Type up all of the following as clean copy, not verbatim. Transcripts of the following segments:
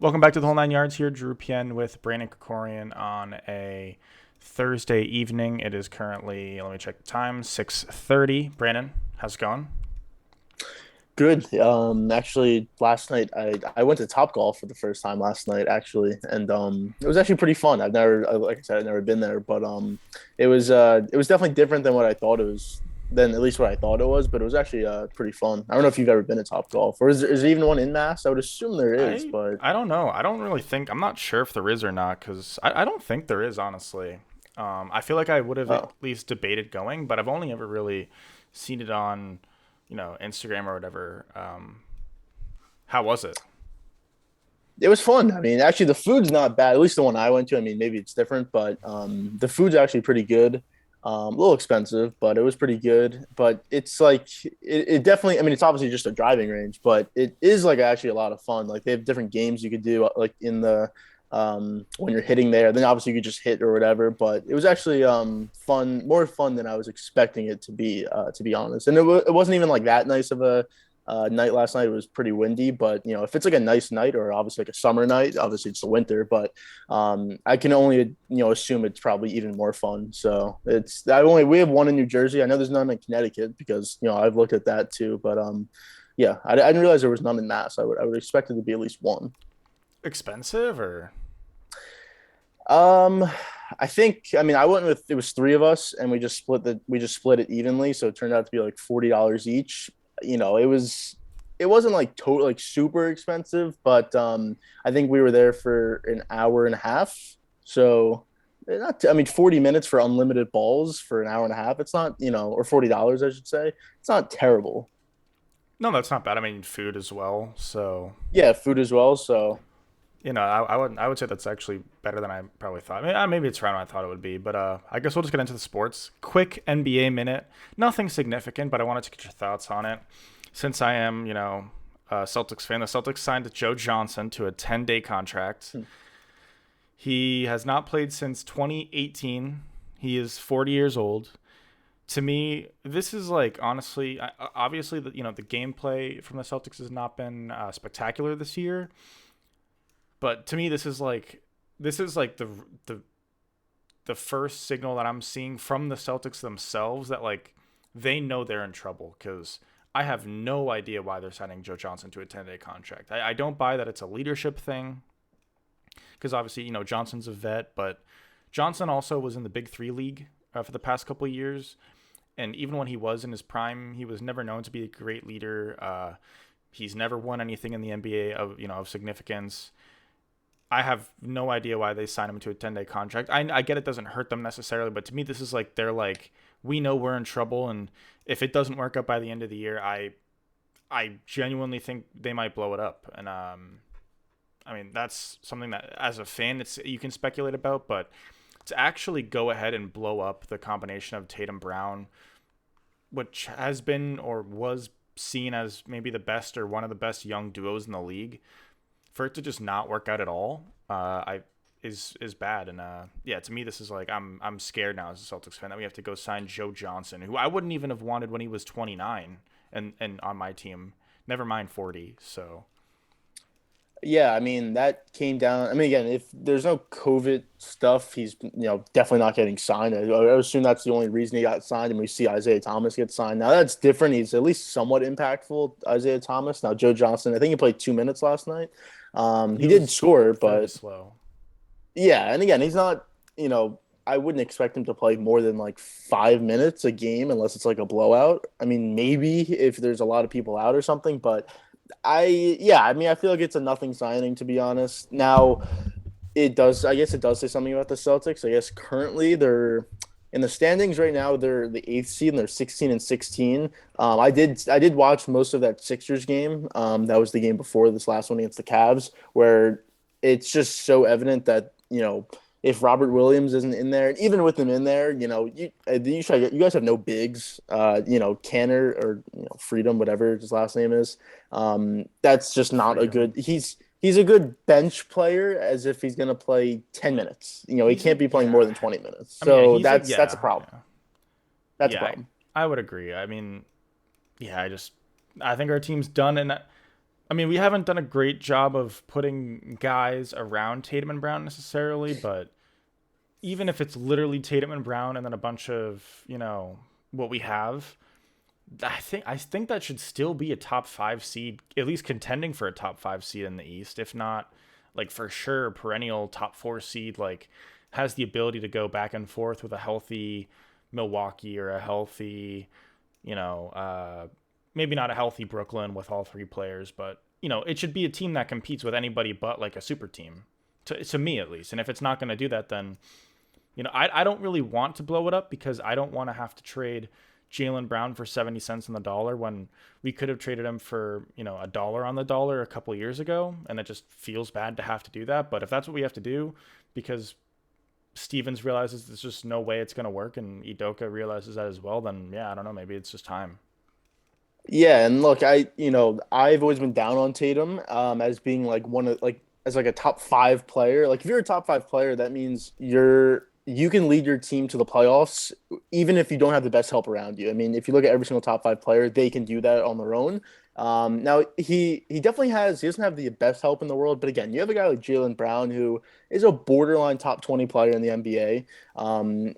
Welcome back to the Whole Nine Yards here. Drew Pien with Brandon Kokorian on a Thursday evening. It is currently, let me check the time, 6:30. Brandon, how's it going? Good. Actually, last night I went to Top Golf for the first time last night, actually, and it was actually pretty fun. I've never, like I said, I've never been there, but it was definitely different than what I thought it was, than at least what I thought it was. But it was actually pretty fun. I don't know if you've ever been to Top Golf, or is there even one in Mass? I would assume there is, I but I don't know. I don't really think, I'm not sure if there is or not because I don't think there is, honestly. I feel like I would have at oh, least debated going, but I've only ever really seen it on, Instagram or whatever. How was it? it was fun. I mean, actually, the food's not bad. At least the one I went to. I mean, maybe it's different, but the food's actually pretty good. A little expensive, but it was pretty good. But it's like it definitely. I mean, it's obviously just a driving range, but it is like actually a lot of fun. Like they have different games you could do, like in the when you're hitting there. Then obviously you could just hit or whatever. But it was actually fun, more fun than I was expecting it to be honest. And it wasn't even like that nice of a night last night. It was pretty windy, but if it's like a nice night or obviously like a summer night, obviously it's the winter, but I can only assume it's probably even more fun. So we have one in New Jersey. I know there's none in Connecticut because I've looked at that too, but yeah, I didn't realize there was none in Mass. I would expect it to be at least one. Expensive or? Um, I think I mean I went with it was three of us and we just split it evenly, so it turned out to be like $40 each. It wasn't like total like super expensive, but I think we were there for an hour and a half. So not I mean 40 minutes for unlimited balls for an hour and a half. It's not, or $40 I should say. It's not terrible. No, that's not bad. I mean, food as well. So Yeah, food as well, so I would say that's actually better than I probably thought. Maybe it's around what I thought it would be, but I guess we'll just get into the sports. Quick NBA minute, nothing significant, but I wanted to get your thoughts on it. Since I am, a Celtics fan, the Celtics signed Joe Johnson to a 10-day contract. hmm. He has not played since 2018. He is 40 years old. To me, this is like honestly, obviously, the gameplay from the Celtics has not been spectacular this year. But to me, this is like the the first signal that I'm seeing from the Celtics themselves that like they know they're in trouble because I have no idea why they're signing Joe Johnson to a 10-day contract. I don't buy that it's a leadership thing because obviously Johnson's a vet, but Johnson also was in the Big Three league for the past couple of years, and even when he was in his prime, he was never known to be a great leader. He's never won anything in the NBA of significance. I have no idea why they signed him to a 10-day contract. I get it doesn't hurt them necessarily, but to me, this is like they're like, we know we're in trouble, and if it doesn't work out by the end of the year, I genuinely think they might blow it up. And I mean that's something that as a fan, it's you can speculate about, but to actually go ahead and blow up the combination of Tatum Brown, which has been or was seen as maybe the best or one of the best young duos in the league, for it to just not work out at all, I is bad. And yeah, to me, this is like I'm scared now as a Celtics fan that we have to go sign Joe Johnson, who I wouldn't even have wanted when he was 29 and on my team. Never mind 40. So Yeah, I mean that came down. I mean, again, if there's no COVID stuff, he's definitely not getting signed. I assume that's the only reason he got signed. And we see Isaiah Thomas get signed. Now that's different. He's at least somewhat impactful, Isaiah Thomas. Now Joe Johnson, I think he played 2 minutes last night. he He did was score, very but slow. yeah, and again, he's not. I wouldn't expect him to play more than like 5 minutes a game unless it's like a blowout. I mean, maybe if there's a lot of people out or something, but yeah, I mean, I feel like it's a nothing signing to be honest. Now, I guess it does say something about the Celtics. I guess currently they're in the standings right now, they're the eighth seed and they're 16 and 16. I did watch most of that Sixers game. That was the game before this last one against the Cavs, where it's just so evident that, if Robert Williams isn't in there, and even with him in there, you guys have no bigs. Canner or Freedom, whatever his last name is. That's just not a good. Freedom. He's a good bench player, as if he's gonna play 10 minutes. He He's a can't be playing more yeah. than 20 minutes. I mean, yeah, So he's a that's a yeah, problem. yeah, That's a yeah. problem. I would agree. I mean, yeah, I think our team's done, and I mean, we haven't done a great job of putting guys around Tatum and Brown necessarily, but even if it's literally Tatum and Brown and then a bunch of, what we have, I think that should still be a top 5 seed, at least contending for a top 5 seed in the East, if not like for sure perennial top 4 seed, like has the ability to go back and forth with a healthy Milwaukee or a healthy, you know, maybe not a healthy Brooklyn with all three players, but it should be a team that competes with anybody but like a super team, to me at least. And if it's not going to do that, then I don't really want to blow it up because I don't want to have to trade Jaylen Brown for 70 cents on the dollar when we could have traded him for, a dollar on the dollar a couple of years ago. And it just feels bad to have to do that. But if that's what we have to do because Stevens realizes there's just no way it's going to work and Idoka realizes that as well, then yeah, I don't know. Maybe it's just time. Yeah, and look, I've always been down on Tatum as being like one of like as like a top five player. Like if you're a top five player, that means you can lead your team to the playoffs even if you don't have the best help around you. I mean, if you look at every single top five player, they can do that on their own. Now he definitely he doesn't have the best help in the world, but again, you have a guy like Jaylen Brown who is a borderline top 20 player in the NBA.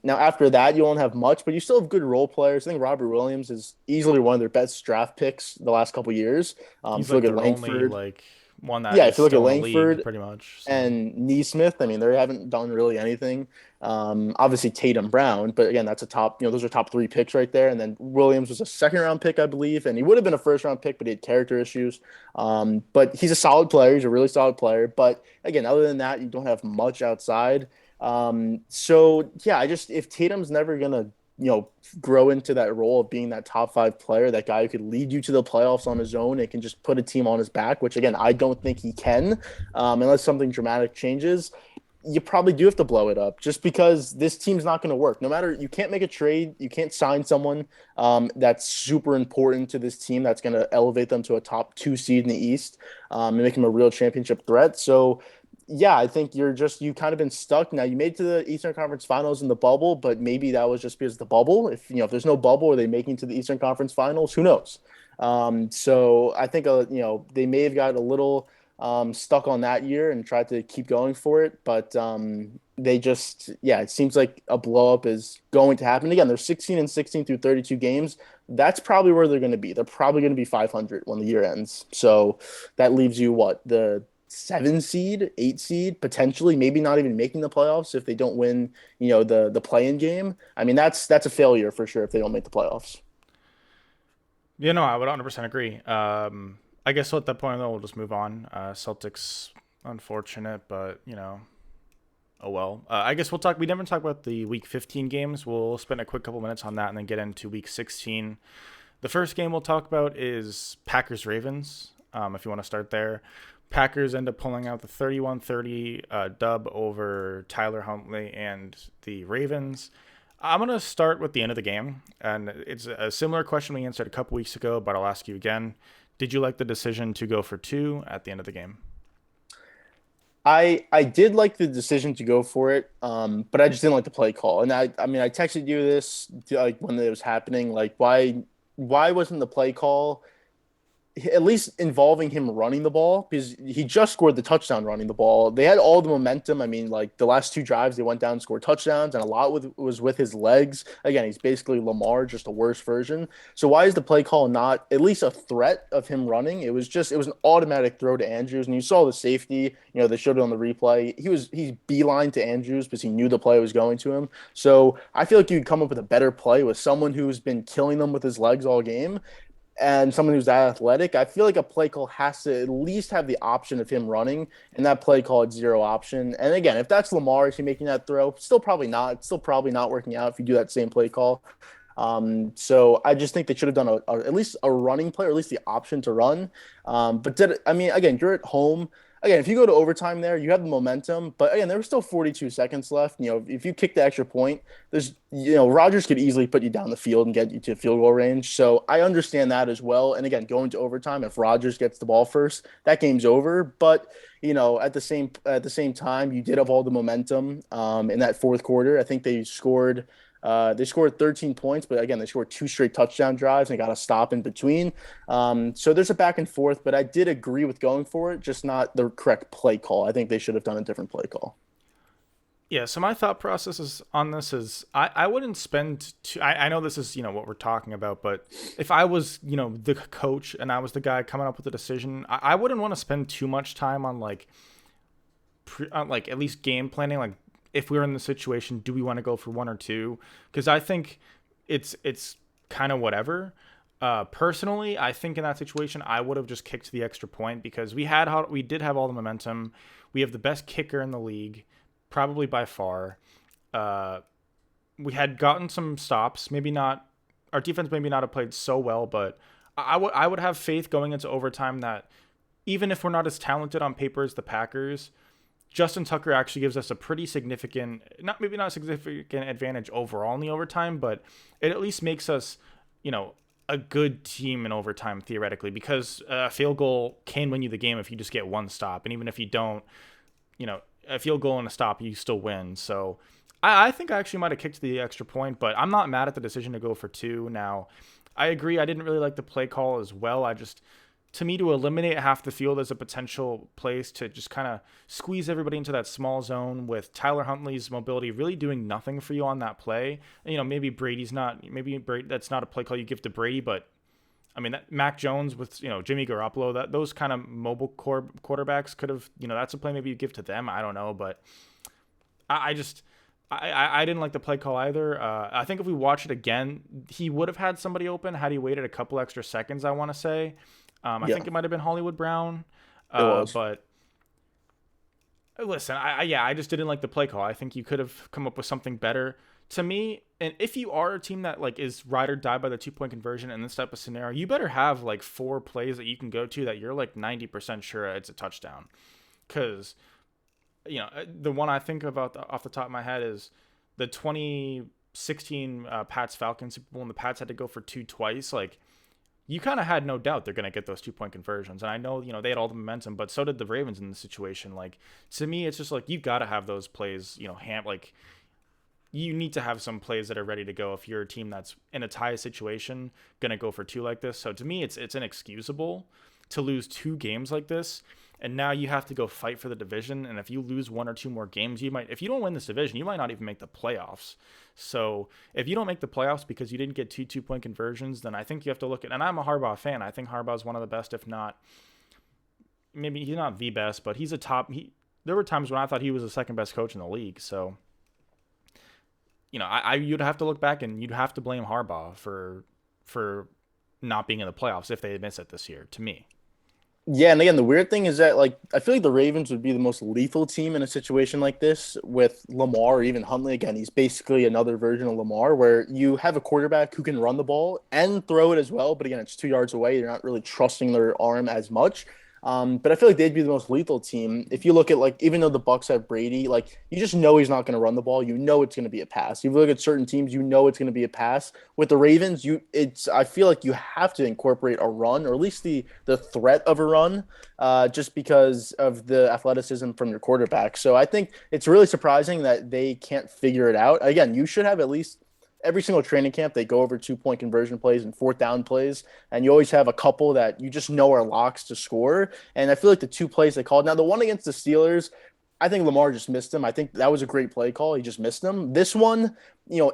Now after that, you won't have much, but you still have good role players. I think Robert Williams is easily one of their best draft picks the last couple years. He's If you like look at their only Langford, like one that yeah, is if you look at still in the league Langford pretty much. So and Neesmith, I mean, they haven't done really anything. Obviously Tatum Brown, but again, that's a top, those are top three picks right there. And then Williams was a second round pick, I believe, and he would have been a first round pick, but he had character issues. But he's a solid player. He's a really solid player. But again, other than that, you don't have much outside. So yeah, if Tatum's never gonna, you know, grow into that role of being that top five player, that guy who could lead you to the playoffs on his own and can just put a team on his back, which again, I don't think he can, unless something dramatic changes. You probably do have to blow it up just because this team's not going to work. No matter, you can't make a trade, you can't sign someone that's super important to this team that's going to elevate them to a top two seed in the East and make them a real championship threat. So yeah, I think you kind of been stuck. Now you made to the Eastern Conference Finals in the bubble, but maybe that was just because of the bubble. If there's no bubble, are they making to the Eastern Conference Finals? Who knows? So I think they may have got a little stuck on that year and tried to keep going for it, but they just yeah, it seems like a blow up is going to happen again. They're 16 and 16 through 32 games. That's probably where they're going to be. They're probably going to be 500 when the year ends. So that leaves you what, the seven seed, eight seed, potentially, maybe not even making the playoffs if they don't win, the play-in game. I mean, that's a failure for sure if they don't make the playoffs. I would 100% agree. I guess at that point though, we'll just move on. Celtics, unfortunate, but oh well. I guess we'll talk. We never talk about the Week 15 games. We'll spend a quick couple minutes on that and then get into Week 16. The first game we'll talk about is Packers Ravens. If you want to start there, Packers end up pulling out the 31-30 dub over Tyler Huntley and the Ravens. I'm going to start with the end of the game, and it's a similar question we answered a couple weeks ago, but I'll ask you again. Did you like the decision to go for two at the end of the game? I did like the decision to go for it, but I just didn't like the play call. And I mean, I texted you this like when it was happening, like why wasn't the play call at least involving him running the ball, because he just scored the touchdown running the ball. They had all the momentum. I mean, like the last two drives, they went down and scored touchdowns, and a lot was with his legs. Again, he's basically Lamar, just a worse version. So why is the play call not at least a threat of him running? It was an automatic throw to Andrews, and you saw the safety. They showed it on the replay. He's beeline to Andrews because he knew the play was going to him. So I feel like you'd come up with a better play with someone who's been killing them with his legs all game and someone who's that athletic. I feel like a play call has to at least have the option of him running, and that play call had zero option. And again, if that's Lamar, is he making that throw? Still probably not. It's still probably not working out if you do that same play call. So I just think they should have done at least a running play, or at least the option to run. I mean, again, you're at home. Again, if you go to overtime there, you have the momentum. But again, there were still 42 seconds left. If you kick the extra point, Rodgers could easily put you down the field and get you to field goal range. So I understand that as well. And again, going to overtime, if Rodgers gets the ball first, that game's over. But at the same time, you did have all the momentum in that fourth quarter. I think they scored. They scored 13 points, but again, they scored two straight touchdown drives and got a stop in between. So there's a back and forth, but I did agree with going for it, just not the correct play call. I think they should have done a different play call. Yeah, so my thought process is on this is I wouldn't spend I know this is, what we're talking about, but if I was, the coach and I was the guy coming up with the decision, I wouldn't want to spend too much time on like at least game planning. Like if we were in the situation, do we want to go for one or two? Because I think it's kind of whatever. Personally, I think in that situation, I would have just kicked the extra point because we did have all the momentum. We have the best kicker in the league, probably by far. We had gotten some stops. Maybe not. Our defense maybe not have played so well, but I would have faith going into overtime that even if we're not as talented on paper as the Packers, Justin Tucker actually gives us a pretty significant, maybe not a significant advantage overall in the overtime, but it at least makes us, a good team in overtime theoretically, because a field goal can win you the game if you just get one stop, and even if you don't, a field goal and a stop, you still win. So I think I actually might have kicked the extra point, but I'm not mad at the decision to go for two. Now, I agree. I didn't really like the play call as well. To me, to eliminate half the field as a potential place to just kind of squeeze everybody into that small zone with Tyler Huntley's mobility really doing nothing for you on that play. Maybe that's not a play call you give to Brady, but I mean, Mac Jones with, Jimmy Garoppolo, those kind of mobile quarterbacks could have, that's a play maybe you give to them. I don't know, but I just, I didn't like the play call either. I think if we watch it again, he would have had somebody open had he waited a couple extra seconds, I want to say. I Yeah, think it might have been Hollywood Brown. it was. But listen, I just didn't like the play call. I think you could have come up with something better. To me, and if you are a team that like is ride or die by the 2 point conversion in this type of scenario, you better have like four plays that you can go to that you're like 90% sure it's a touchdown. Because the one I think about off the top of my head is the 2016 Pats Falcons Super Bowl, and the Pats had to go for two twice. Like you kind of had no doubt they're going to get those 2 point conversions. And I know, they had all the momentum, but so did the Ravens in the situation. Like, to me, it's just like, you got to have those plays, like, you need to have some plays that are ready to go if you're a team that's in a tie situation, going to go for two like this. So to me, it's inexcusable to lose two games like this. And now you have to go fight for the division. And if you lose one or two more games, if you don't win this division, you might not even make the playoffs. So if you don't make the playoffs because you didn't get 2 2 point conversions, then I think you have to look at, and I'm a Harbaugh fan. I think Harbaugh is one of the best, if not, maybe he's not the best, but he's a top. There were times when I thought he was the second best coach in the league. So, you'd have to look back and you'd have to blame Harbaugh for not being in the playoffs if they miss it this year, to me. Yeah, and again, the weird thing is that like I feel like the Ravens would be the most lethal team in a situation like this with Lamar or even Huntley. Again, he's basically another version of Lamar, where you have a quarterback who can run the ball and throw it as well. But again, it's 2 yards away. You're not really trusting their arm as much. But I feel like they'd be the most lethal team. If you look at like, even though the Bucks have Brady, like you just know he's not going to run the ball. You know it's going to be a pass. If you look at certain teams, you know it's going to be a pass. With the Ravens, I feel like you have to incorporate a run, or at least the threat of a run, just because of the athleticism from your quarterback. So I think it's really surprising that they can't figure it out. Again, you should have at least every single training camp, they go over 2 point conversion plays and fourth down plays. And you always have a couple that you just know are locks to score. And I feel like the two plays they called, now the one against the Steelers, I think Lamar just missed him. I think that was a great play call. He just missed him. This one,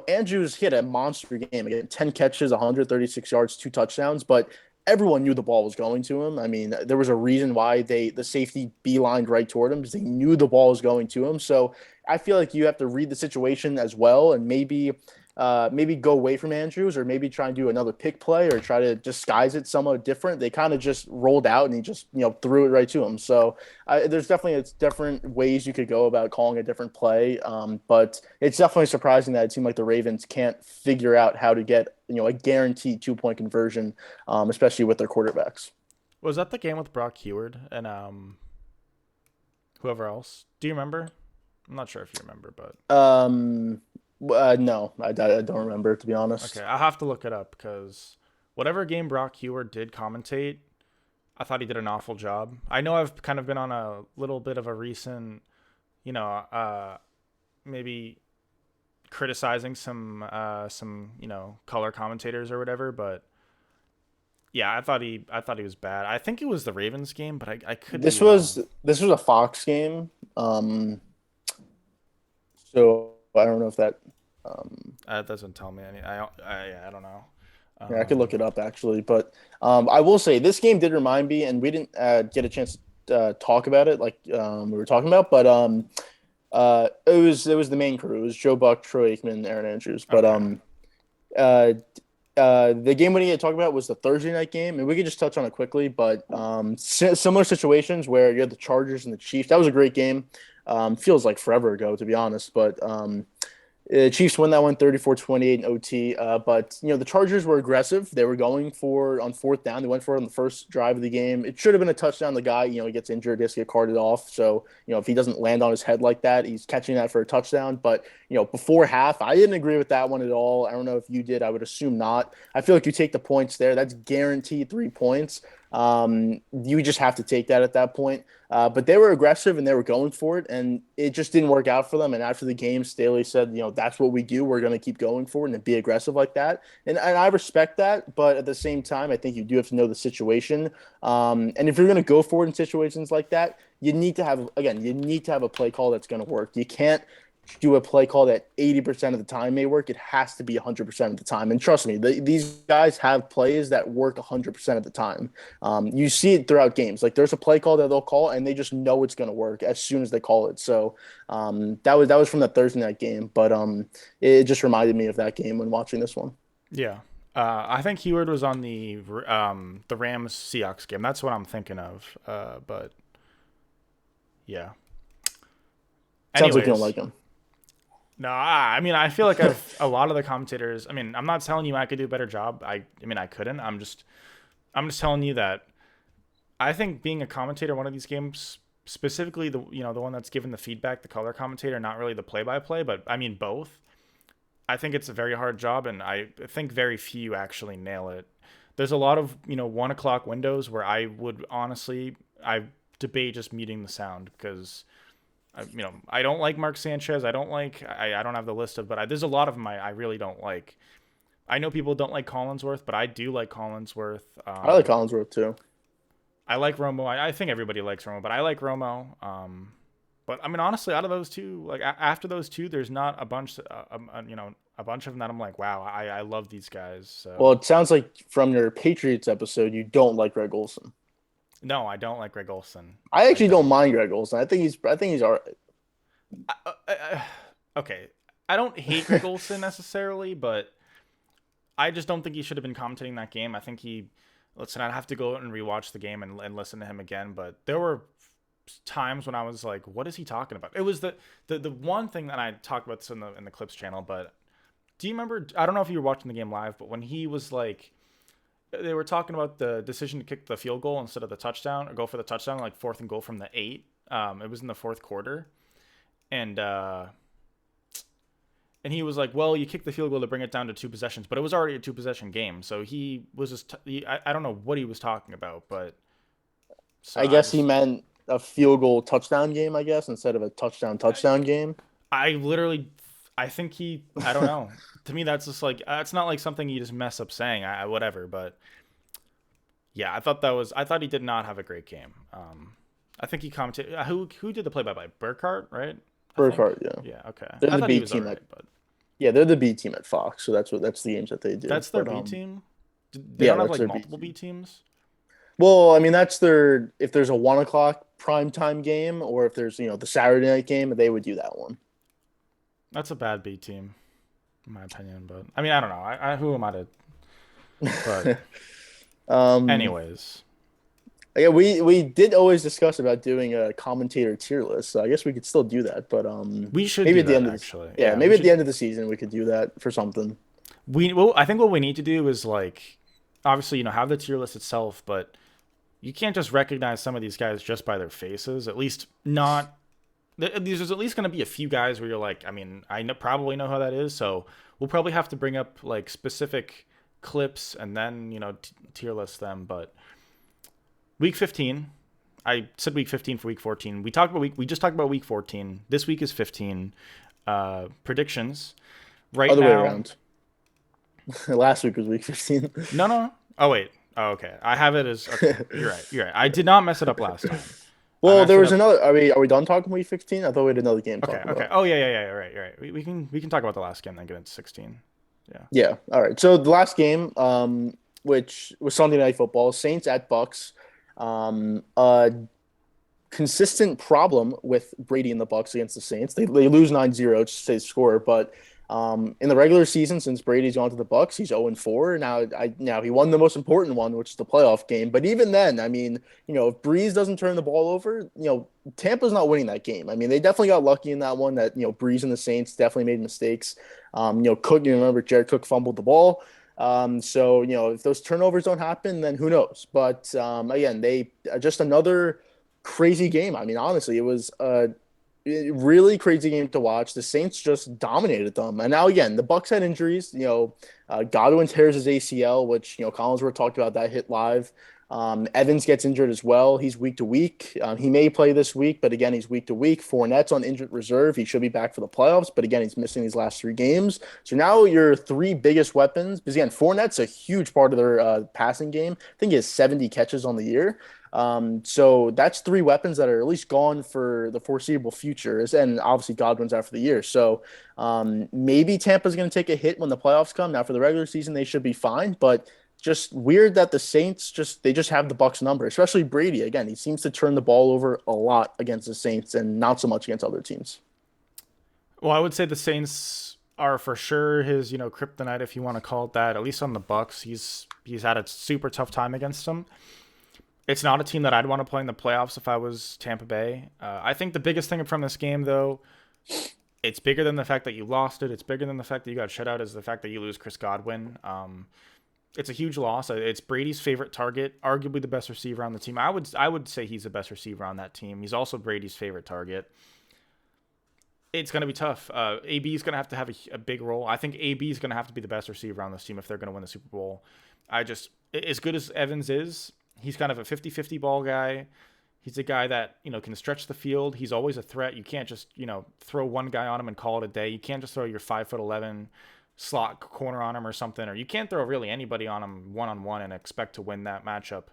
Andrews hit a monster game. Again, 10 catches, 136 yards, two touchdowns, but everyone knew the ball was going to him. I mean, there was a reason why the safety beelined right toward him, because they knew the ball was going to him. So I feel like you have to read the situation as well, and maybe go away from Andrews, or maybe try and do another pick play, or try to disguise it somewhat different. They kind of just rolled out and he just threw it right to him. So there's definitely different ways you could go about calling a different play, but it's definitely surprising that it seemed like the Ravens can't figure out how to get a guaranteed 2 point conversion, especially with their quarterbacks. Was that the game with Brock Heward and whoever else? Do you remember? I'm not sure if you remember, but No, I don't remember, to be honest. okay, I'll have to look it up because whatever game Brock Heward did commentate, I thought he did an awful job. I know I've kind of been on a little bit of a recent, maybe criticizing some color commentators or whatever, but yeah, I thought he was bad. I think it was the Ravens game, but I could be This wrong. was this was a Fox game. So I don't know if that. That doesn't tell me any. I don't know. Yeah, I could Um, look it up actually, but I will say this game did remind me, and we didn't get a chance to talk about it like we were talking about, but it was the main crew. It was Joe Buck, Troy Aikman, Aaron Andrews, but okay. uh, the game we need to talk about was the Thursday night game, and we could just touch on it quickly. But similar situations where you had the Chargers and the Chiefs. That was a great game. Feels like forever ago, to be honest. But Chiefs win that one 34-28 in OT. But the Chargers were aggressive. They were going for on fourth down. They went for it on the first drive of the game. It should have been a touchdown. The guy, he gets injured, he has to get carted off. So, if he doesn't land on his head like that, he's catching that for a touchdown. But, before half, I didn't agree with that one at all. I don't know if you did. I would assume not. I feel like you take the points there. That's guaranteed 3 points. You just have to take that at that point. But they were aggressive and they were going for it, and it just didn't work out for them. And after the game, Staley said, that's what we do. We're going to keep going for it and be aggressive like that. And I respect that, but at the same time, I think you do have to know the situation. And if you're going to go for it in situations like that, you need to have a play call that's going to work. You can't do a play call that 80% of the time may work. It has to be 100% of the time. And trust me, these guys have plays that work 100% of the time. You see it throughout games. Like there's a play call that they'll call, and they just know it's going to work as soon as they call it. So that was from the Thursday night game, but it just reminded me of that game when watching this one. Yeah. I think Heward was on the Rams Seahawks game. That's what I'm thinking of. But yeah. Sounds like you don't Anyways, like him. no, I mean, I feel like a lot of the commentators. I mean, I'm not telling you I could do a better job. I mean, I couldn't. I'm just telling you that I think being a commentator in one of these games, specifically the one that's given the feedback, the color commentator, not really the play-by-play, but I mean both. I think it's a very hard job, and I think very few actually nail it. There's a lot of 1 o'clock windows where I debate just muting the sound because I don't like Mark Sanchez. I don't have the list of, but there's a lot of them I really don't like. I know people don't like Collinsworth, but I do like Collinsworth. I like Collinsworth too. I like Romo. I think everybody likes Romo, but I like Romo. But I mean, honestly, out of those two, like after those two, there's not a bunch of them that I'm like, wow, I love these guys. Well, So it sounds like from your Patriots episode, you don't like Greg Olson. no, I don't like Greg Olson. I I actually don't don't. mind Greg Olson. I think he's all right. Okay, I don't hate Greg Olson necessarily, but I just don't think he should have been commentating that game. I think he, listen, I'd have to go and rewatch the game and listen to him again. But there were times when I was like, what is he talking about? It was the one thing that I talked about this in the Clips channel. But do you remember? I don't know if you were watching the game live, but when he was like, they were talking about the decision to kick the field goal instead of the touchdown or go for the touchdown, like fourth and goal from the 8. It was in the fourth quarter, and he was like, well, you kick the field goal to bring it down to 2 possessions, but it was already a 2 possession game. So he was just, I don't know what he was talking about, but so I guess he meant a field goal touchdown game, I guess, instead of a touchdown game. I literally, I think I don't know. To me, that's just like, it's not like something you just mess up saying, whatever. But yeah, I thought he did not have a great game. I think he commented, who did the play by Burkhart, right? I think. Burkhardt, yeah. Yeah, okay. They're I the thought he B was all team right, at but Yeah, they're the B team at Fox, so that's the games that they do. that's their But B team. They yeah, don't have that's like their B multiple B team. teams. Well, I mean, that's their if there's a 1 o'clock prime time game, or if there's the Saturday night game, they would do that one. That's a bad B team, in my opinion. But I mean, I don't know. Who am I to? But um, anyways, yeah, we did always discuss about doing a commentator tier list, so I guess we could still do that. But we should maybe do at the that end of this, actually. yeah, Yeah, we maybe at should. the end of the season we could do that for something. I think what we need to do is like, obviously, have the tier list itself, but you can't just recognize some of these guys just by their faces. At least not. There's at least going to be a few guys where you're like, I mean, probably know how that is, so we'll probably have to bring up like specific clips and then tier list them. But week 15, I said week 15 for week 14. We just talked about week 14. This week is 15. Predictions. Right Other way now, around. Last week was week 15. no, no, no. Oh wait. Oh, okay. I have it as okay. You're right. You're right. I did not mess it up last time. I Well, messed there it was up. another. Are we done talking week 15? I thought we had another game to Okay. talk Okay. about. Oh yeah, yeah, yeah. Right. You're right. We can talk about the last game then get into 16. Yeah. Yeah. All right. So the last game, which was Sunday Night Football, Saints at Bucks. A consistent problem with Brady and the Bucks against the Saints. They lose 9-0, just say score, but in the regular season, since Brady's gone to the Bucks, he's 0-4. Now he won the most important one, which is the playoff game. But even then, I mean, if Breeze doesn't turn the ball over, Tampa's not winning that game. I mean, they definitely got lucky in that one that, Breeze and the Saints definitely made mistakes. Cook, you remember Jared Cook fumbled the ball. So, if those turnovers don't happen, then who knows? But again, they just another crazy game. I mean, honestly, it was a really crazy game to watch. The Saints just dominated them. And now again, the Bucks had injuries. Godwin tears his ACL, which Collinsworth talked about that hit live. Evans gets injured as well. He's week to week. He may play this week, but again, he's week to week. Fournette's on injured reserve. He should be back for the playoffs, but again, he's missing these last 3 games. So now your three biggest weapons, because again, Fournette's a huge part of their passing game. I think he has 70 catches on the year. So that's three weapons that are at least gone for the foreseeable future. And obviously Godwin's out for the year. So maybe Tampa's going to take a hit when the playoffs come. Now for the regular season, they should be fine, but just weird that the Saints just have the Bucks number, especially Brady. Again, he seems to turn the ball over a lot against the Saints and not so much against other teams. Well, I would say the Saints are for sure his, kryptonite if you want to call it that. At least on the Bucks, he's had a super tough time against them. It's not a team that I'd want to play in the playoffs if I was Tampa Bay. I think the biggest thing from this game, though, it's bigger than the fact that you lost it. It's bigger than the fact that you got shut out. Is the fact that you lose Chris Godwin. It's a huge loss. It's Brady's favorite target, arguably the best receiver on the team. I would say he's the best receiver on that team. He's also Brady's favorite target. It's going to be tough. AB is going to have a big role. I think AB is going to have to be the best receiver on this team if they're going to win the Super Bowl. As good as Evans is, he's kind of a 50-50 ball guy. He's a guy that, can stretch the field. He's always a threat. You can't just, throw one guy on him and call it a day. You can't just throw your 5'11" slot corner on him or something, or you can't throw really anybody on him one-on-one and expect to win that matchup,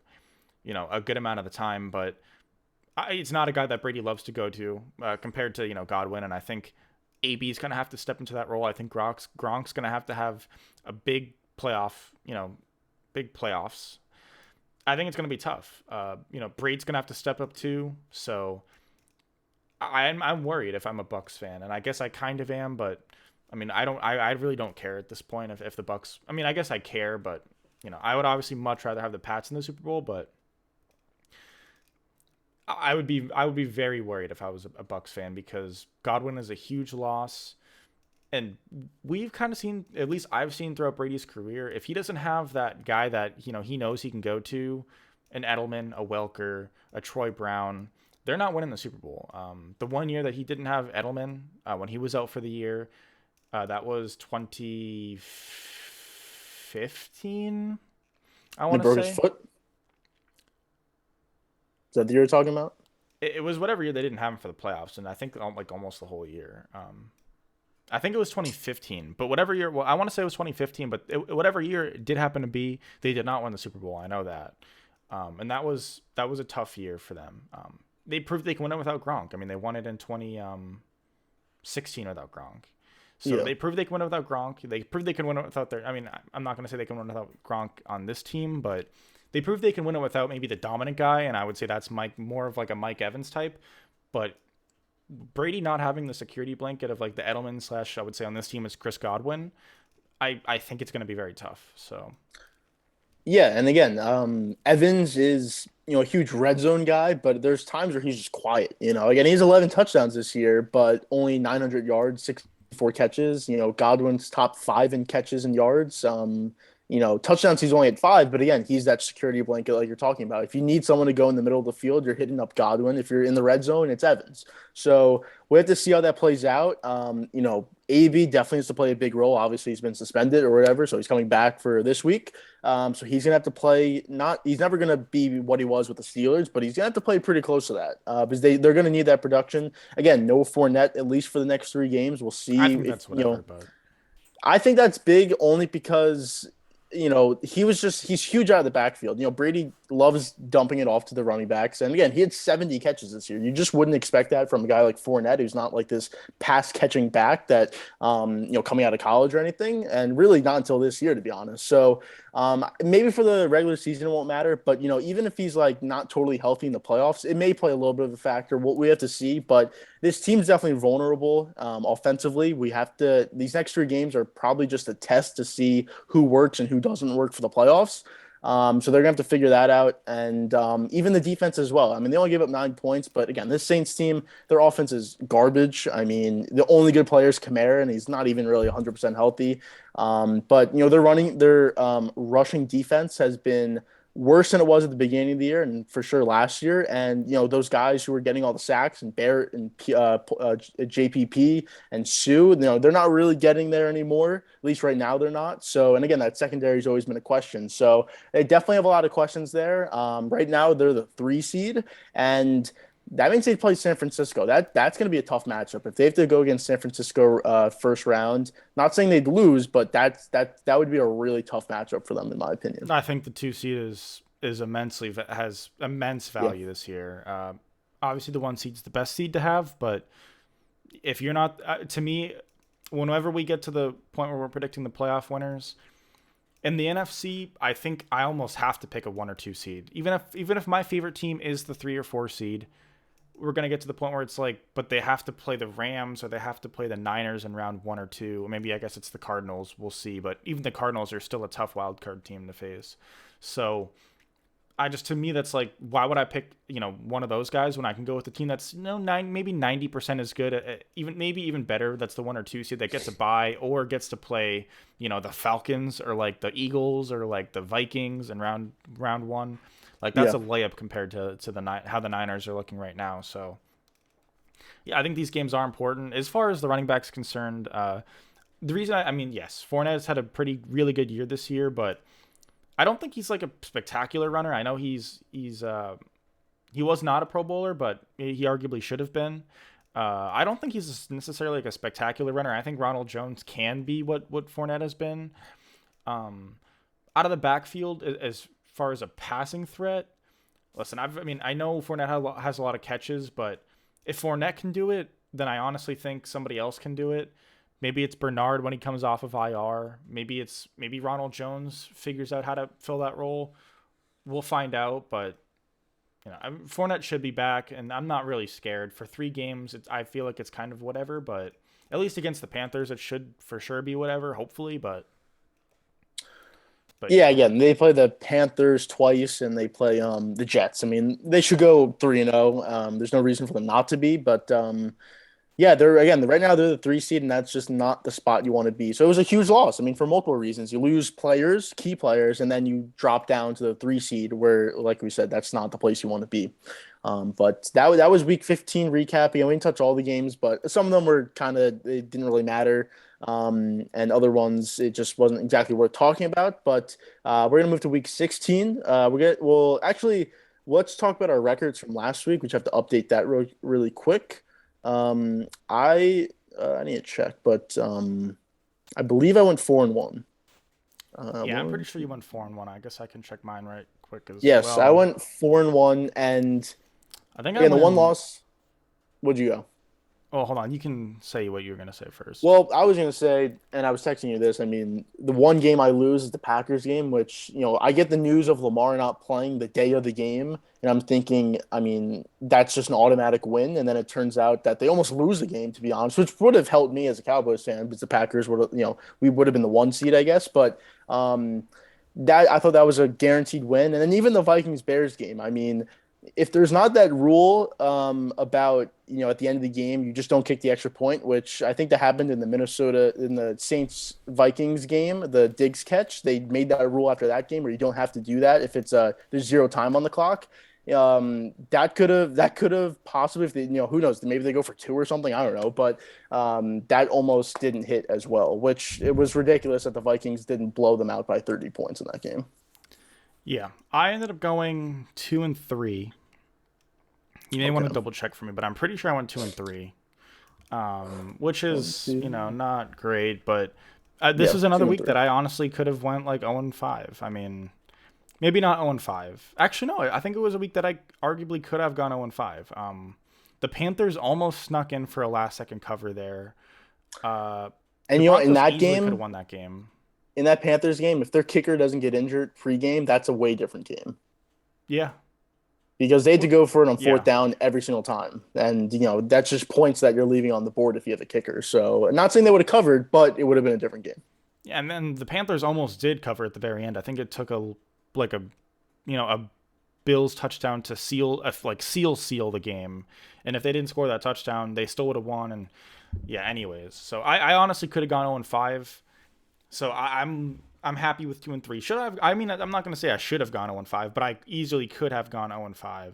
a good amount of the time. But it's not a guy that Brady loves to go to compared to, Godwin. And I think AB is going to have to step into that role. I think Gronk's going to have a big big playoffs. I think it's going to be tough. Braid's going to have to step up too. So I'm worried if I'm a Bucks fan, and I guess I kind of am, but I mean, I really don't care at this point if the Bucks. I mean, I guess I care, but I would obviously much rather have the Pats in the Super Bowl, but I would be very worried if I was a Bucks fan because Godwin is a huge loss. And we've kind of seen, at least I've seen throughout Brady's career, if he doesn't have that guy that, he knows he can go to, an Edelman, a Welker, a Troy Brown, they're not winning the Super Bowl. The one year that he didn't have Edelman, when he was out for the year, that was 2015, I And he want to broke his say. foot. Is that the year you're talking about? It was whatever year they didn't have him for the playoffs, and I think like almost the whole year. I think it was 2015, but whatever year, well, I want to say it was 2015, but whatever year it did happen to be, they did not win the Super Bowl. I know that. And that was a tough year for them. They proved they can win it without Gronk. I mean, they won it in 2016 without Gronk. So Yeah. they proved they can win it without Gronk. They proved they can win it without I mean, I'm not going to say they can win it without Gronk on this team, but they proved they can win it without maybe the dominant guy, and I would say that's more of like a Mike Evans type. But Brady not having the security blanket of like the Edelman / I would say on this team is Chris Godwin. I think it's going to be very tough. So Yeah, and again, Evans is a huge red zone guy, but there's times where he's just quiet. Again, he's 11 touchdowns this year, but only 900 yards, 64 catches. Godwin's top 5 in catches and yards. Touchdowns he's only at 5, but again, he's that security blanket like you're talking about. If you need someone to go in the middle of the field, you're hitting up Godwin. If you're in the red zone, it's Evans. So we have to see how that plays out. AB definitely has to play a big role. Obviously, he's been suspended or whatever, so he's coming back for this week. So he's gonna have to play. He's never gonna be what he was with the Steelers, but he's gonna have to play pretty close to that because they're gonna need that production. Again, no Fournette at least for the next 3 games. We'll I see think if that's whatever. But I think that's big only because he's huge out of the backfield. Brady loves dumping it off to the running backs, and again, he had 70 catches this year. You just wouldn't expect that from a guy like Fournette, who's not like this pass catching back that coming out of college or anything, and really not until this year, to be honest. So maybe for the regular season it won't matter, but even if he's like not totally healthy in the playoffs, it may play a little bit of a factor. What we have to see, but this team's definitely vulnerable offensively. We have to. These next three games are probably just a test to see who works and who doesn't work for the playoffs. So they're gonna have to figure that out, and even the defense as well. I mean, they only gave up 9 points, but again, this Saints team, their offense is garbage. I mean, the only good player is Kamara, and he's not even really 100% healthy. But their rushing defense has been worse than it was at the beginning of the year and for sure last year. And those guys who were getting all the sacks and Barrett and JPP and Sue, they're not really getting there anymore. At least right now they're not. So, and again, that secondary has always been a question. So they definitely have a lot of questions there. Right now they're the 3 seed, and that means they play San Francisco. That's going to be a tough matchup if they have to go against San Francisco first round. Not saying they'd lose, but that would be a really tough matchup for them, in my opinion. I think the 2 seed is has immense Yeah, value this year. Obviously, the 1 seed's the best seed to have, but if you're not, to me, whenever we get to the point where we're predicting the playoff winners in the NFC, I think I almost have to pick a 1 or 2 seed. Even if my favorite team is the 3 or 4 seed, we're going to get to the point where it's like, but they have to play the Rams or they have to play the Niners in round 1 or 2. Or maybe I guess it's the Cardinals. We'll see. But even the Cardinals are still a tough wild card team to face. So to me, that's like, why would I pick, one of those guys when I can go with a team that's maybe 90% as good, maybe even better. That's the 1 or 2 seed that gets a bye or gets to play, the Falcons or like the Eagles or like the Vikings in round one. Like that's yeah, a layup compared to how the Niners are looking right now. So yeah, I think these games are important as far as the running backs concerned. The reason I mean, yes, Fournette's had a really good year this year, but I don't think he's like a spectacular runner. I know he was not a Pro Bowler, but he arguably should have been. I don't think he's necessarily like a spectacular runner. I think Ronald Jones can be what Fournette has been. Out of the backfield, as far as a passing threat, listen, I know Fournette has a lot of catches, but if Fournette can do it, then I honestly think somebody else can do it. Maybe it's Bernard when he comes off of IR. Maybe Ronald Jones figures out how to fill that role. We'll find out, but Fournette should be back, and I'm not really scared. For 3 games, I feel like it's kind of whatever, but at least against the Panthers, it should for sure be whatever, hopefully, but yeah. yeah. Again, they play the Panthers twice, and they play the Jets. I mean, they should go 3-0. There's no reason for them not to be, but yeah, right now they're the 3 seed, and that's just not the spot you want to be. So it was a huge loss. I mean, for multiple reasons. You lose players, key players, and then you drop down to the 3 seed, where, like we said, that's not the place you want to be. But that was week 15 recap. We didn't touch all the games, but some of them were they didn't really matter. And other ones it just wasn't exactly worth talking about. But we're gonna move to week 16. Well, actually, let's talk about our records from last week. We just have to update that really quick. I need to check, but I believe I went 4-1. Yeah, I'm pretty sure you went 4-1. I guess I can check mine right quick as Yes, I well. went 4-1, and I think I again, the one went. loss. What'd you go? Oh, hold on. You can say what you were gonna say first. Well, I was gonna say, and I was texting you this. I mean, the one game I lose is the Packers game, which I get the news of Lamar not playing the day of the game, and I'm thinking, I mean, that's just an automatic win, and then it turns out that they almost lose the game, to be honest, which would have helped me as a Cowboys fan because the Packers would, we would have been the 1 seed, I guess, but um, that I thought that was a guaranteed win, and then even the Vikings Bears game. I mean, if there's not that rule about at the end of the game you just don't kick the extra point, which I think that happened in the Saints Vikings game, the Diggs catch. They made that rule after that game where you don't have to do that if it's there's zero time on the clock. That could have possibly, if they, who knows, maybe they go for 2 or something, I don't know, but that almost didn't hit as well, which it was ridiculous that the Vikings didn't blow them out by 30 points in that game. Yeah, I ended up going 2-3. You may want Okay. to double check for me, but I'm pretty sure I went 2-3, which One, is two. not great. But This Yeah, is another two and week that three. I honestly could have went like 0-5. I mean, maybe not 0-5. Actually, no. I think it was a week that I arguably could have gone 0-5. The Panthers almost snuck in for a last second cover there. Uh, And the you know, Broncos easily could have won that game. in that Panthers game, if their kicker doesn't get injured pre-game, that's a way different game Yeah. because they had to go for it on fourth Yeah. down every single time, and that's just points that you're leaving on the board if you have a kicker. So, not saying they would have covered, but it would have been a different game. Yeah, and then the Panthers almost did cover at the very end. I think it took a Bills touchdown to seal the game. And if they didn't score that touchdown, they still would have won. And yeah, anyways. So I honestly could have gone 0-5. So I'm happy with 2-3. Should I have? I mean, I'm not going to say I should have gone 0-5, but I easily could have gone 0-5.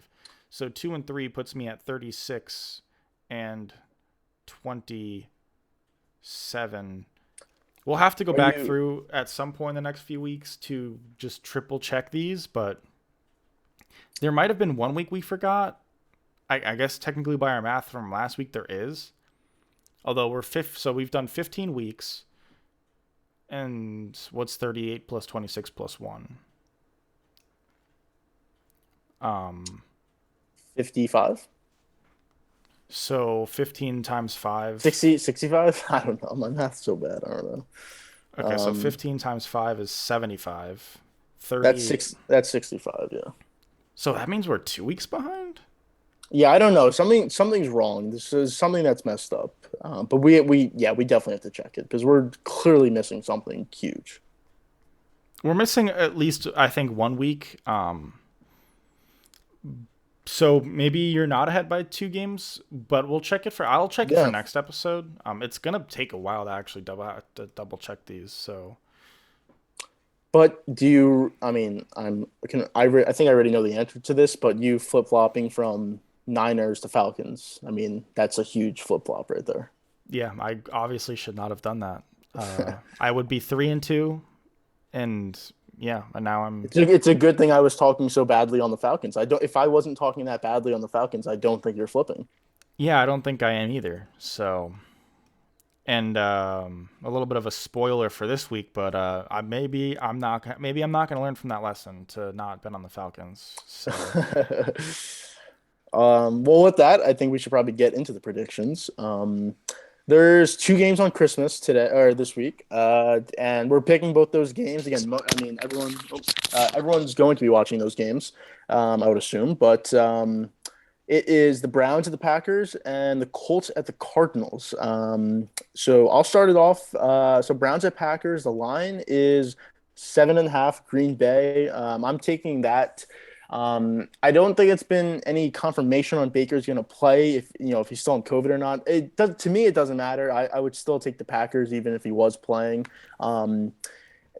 So 2-3 puts me at 36 and 27. We'll have to go Are back you through at some point in the next few weeks to just triple check these, but there might have been one week we forgot. I guess technically by our math from last week there is. Although we're fifth, so we've done 15 weeks. And what's 38 plus 26 plus 1? 55? So 15 times 5. 60, 65? I don't know. My math's so bad. I don't know. Okay, so 15 times 5 is 75. That's 38. six. That's 65. Yeah. So that means we're 2 weeks behind? Yeah, I don't know. Something's wrong. This is something that's messed up. But we definitely have to check it because we're clearly missing something huge. We're missing at least, I think, 1 week. So maybe you're not ahead by 2 games, but I'll check it for Yeah, next episode. It's gonna take a while to actually double check these. So but do you? I mean, I think I already know the answer to this, but you flip flopping from Niners to Falcons. I mean, that's a huge flip flop right there. yeah, I obviously should not have done that. I would be 3-2, and yeah, and now I'm. It's a good thing I was talking so badly on the Falcons. I don't. If I wasn't talking that badly on the Falcons, I don't think you're flipping. Yeah, I don't think I am either. So, and a little bit of a spoiler for this week, but maybe I'm not going to learn from that lesson to not bet on the Falcons. So Well, with that, I think we should probably get into the predictions. There's two games on Christmas today or this week, and we're picking both those games again. I mean, everyone's going to be watching those games, I would assume, but it is the Browns at the Packers and the Colts at the Cardinals. So I'll start it off. So Browns at Packers. The line is 7.5. Green Bay. I'm taking that. I don't think it's been any confirmation on Baker's going to play if he's still on COVID or not. It does to me. It doesn't matter. I would still take the Packers even if he was playing.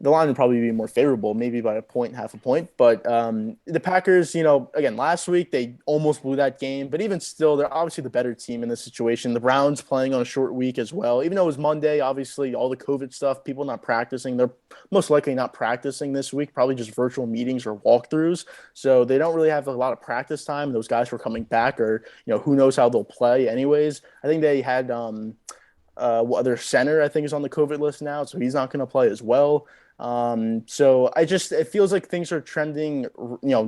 The line would probably be more favorable, maybe by a point, half a point. But the Packers, again, last week they almost blew that game, but even still, they're obviously the better team in this situation. The Browns playing on a short week as well, even though it was Monday. Obviously, all the COVID stuff, people not practicing. They're most likely not practicing this week, probably just virtual meetings or walkthroughs. So they don't really have a lot of practice time. Those guys were coming back, or who knows how they'll play. Anyways, I think they had their center, I think, is on the COVID list now, so he's not going to play as well. So it feels like things are trending,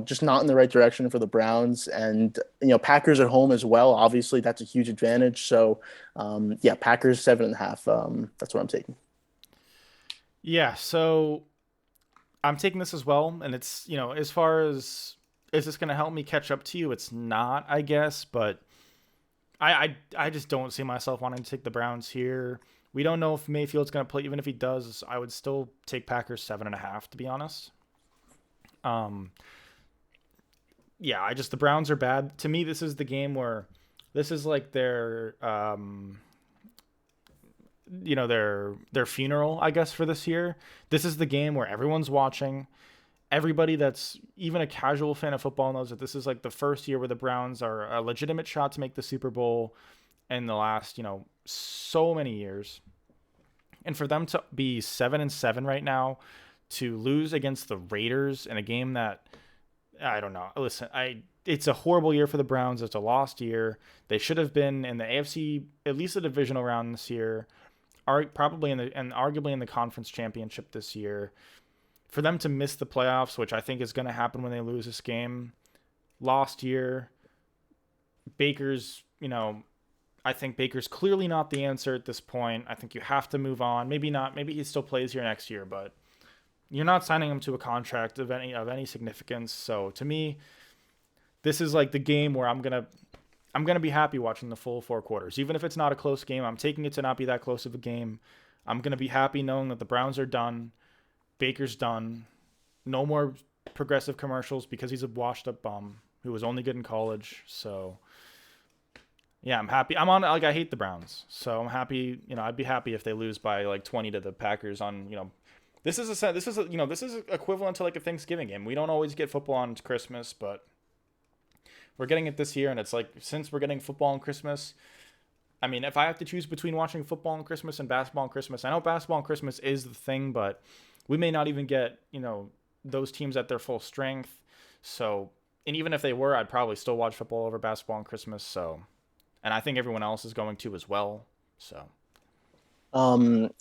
just not in the right direction for the Browns and, Packers at home as well. Obviously that's a huge advantage. So, yeah, Packers 7.5. That's what I'm taking. yeah, so I'm taking this as well, and it's as far as is this going to help me catch up to you? It's not, I guess, but I just don't see myself wanting to take the Browns here. We don't know if Mayfield's going to play. Even if he does, I would still take Packers 7.5, to be honest. Yeah, the Browns are bad. To me, this is the game where this is like their their funeral, I guess, for this year. This is the game where everyone's watching. Everybody that's even a casual fan of football knows that this is like the first year where the Browns are a legitimate shot to make the Super Bowl in the last, so many years. And for them to be 7-7 right now, to lose against the Raiders in a game that I don't know. Listen, it's a horrible year for the Browns. It's a lost year. They should have been in the AFC, at least the divisional round this year. probably and arguably in the conference championship this year. For them to miss the playoffs, which I think is going to happen when they lose this game, lost year, Baker's, I think Baker's clearly not the answer at this point. I think you have to move on. Maybe not. Maybe he still plays here next year, but you're not signing him to a contract of any significance. So to me, this is like the game where I'm gonna be happy watching the full 4 quarters, even if it's not a close game. I'm taking it to not be that close of a game. I'm gonna be happy knowing that the Browns are done, Baker's done, no more progressive commercials because he's a washed-up bum who was only good in college. So yeah, I'm happy. I hate the Browns, so I'm happy. I'd be happy if they lose by like 20 to the Packers on. This is equivalent to like a Thanksgiving game. We don't always get football on Christmas, but we're getting it this year, and it's like since we're getting football on Christmas. I mean, if I have to choose between watching football on Christmas and basketball on Christmas, I know basketball on Christmas is the thing, but we may not even get those teams at their full strength. So, and even if they were, I'd probably still watch football over basketball on Christmas. So, and I think everyone else is going to as well. So.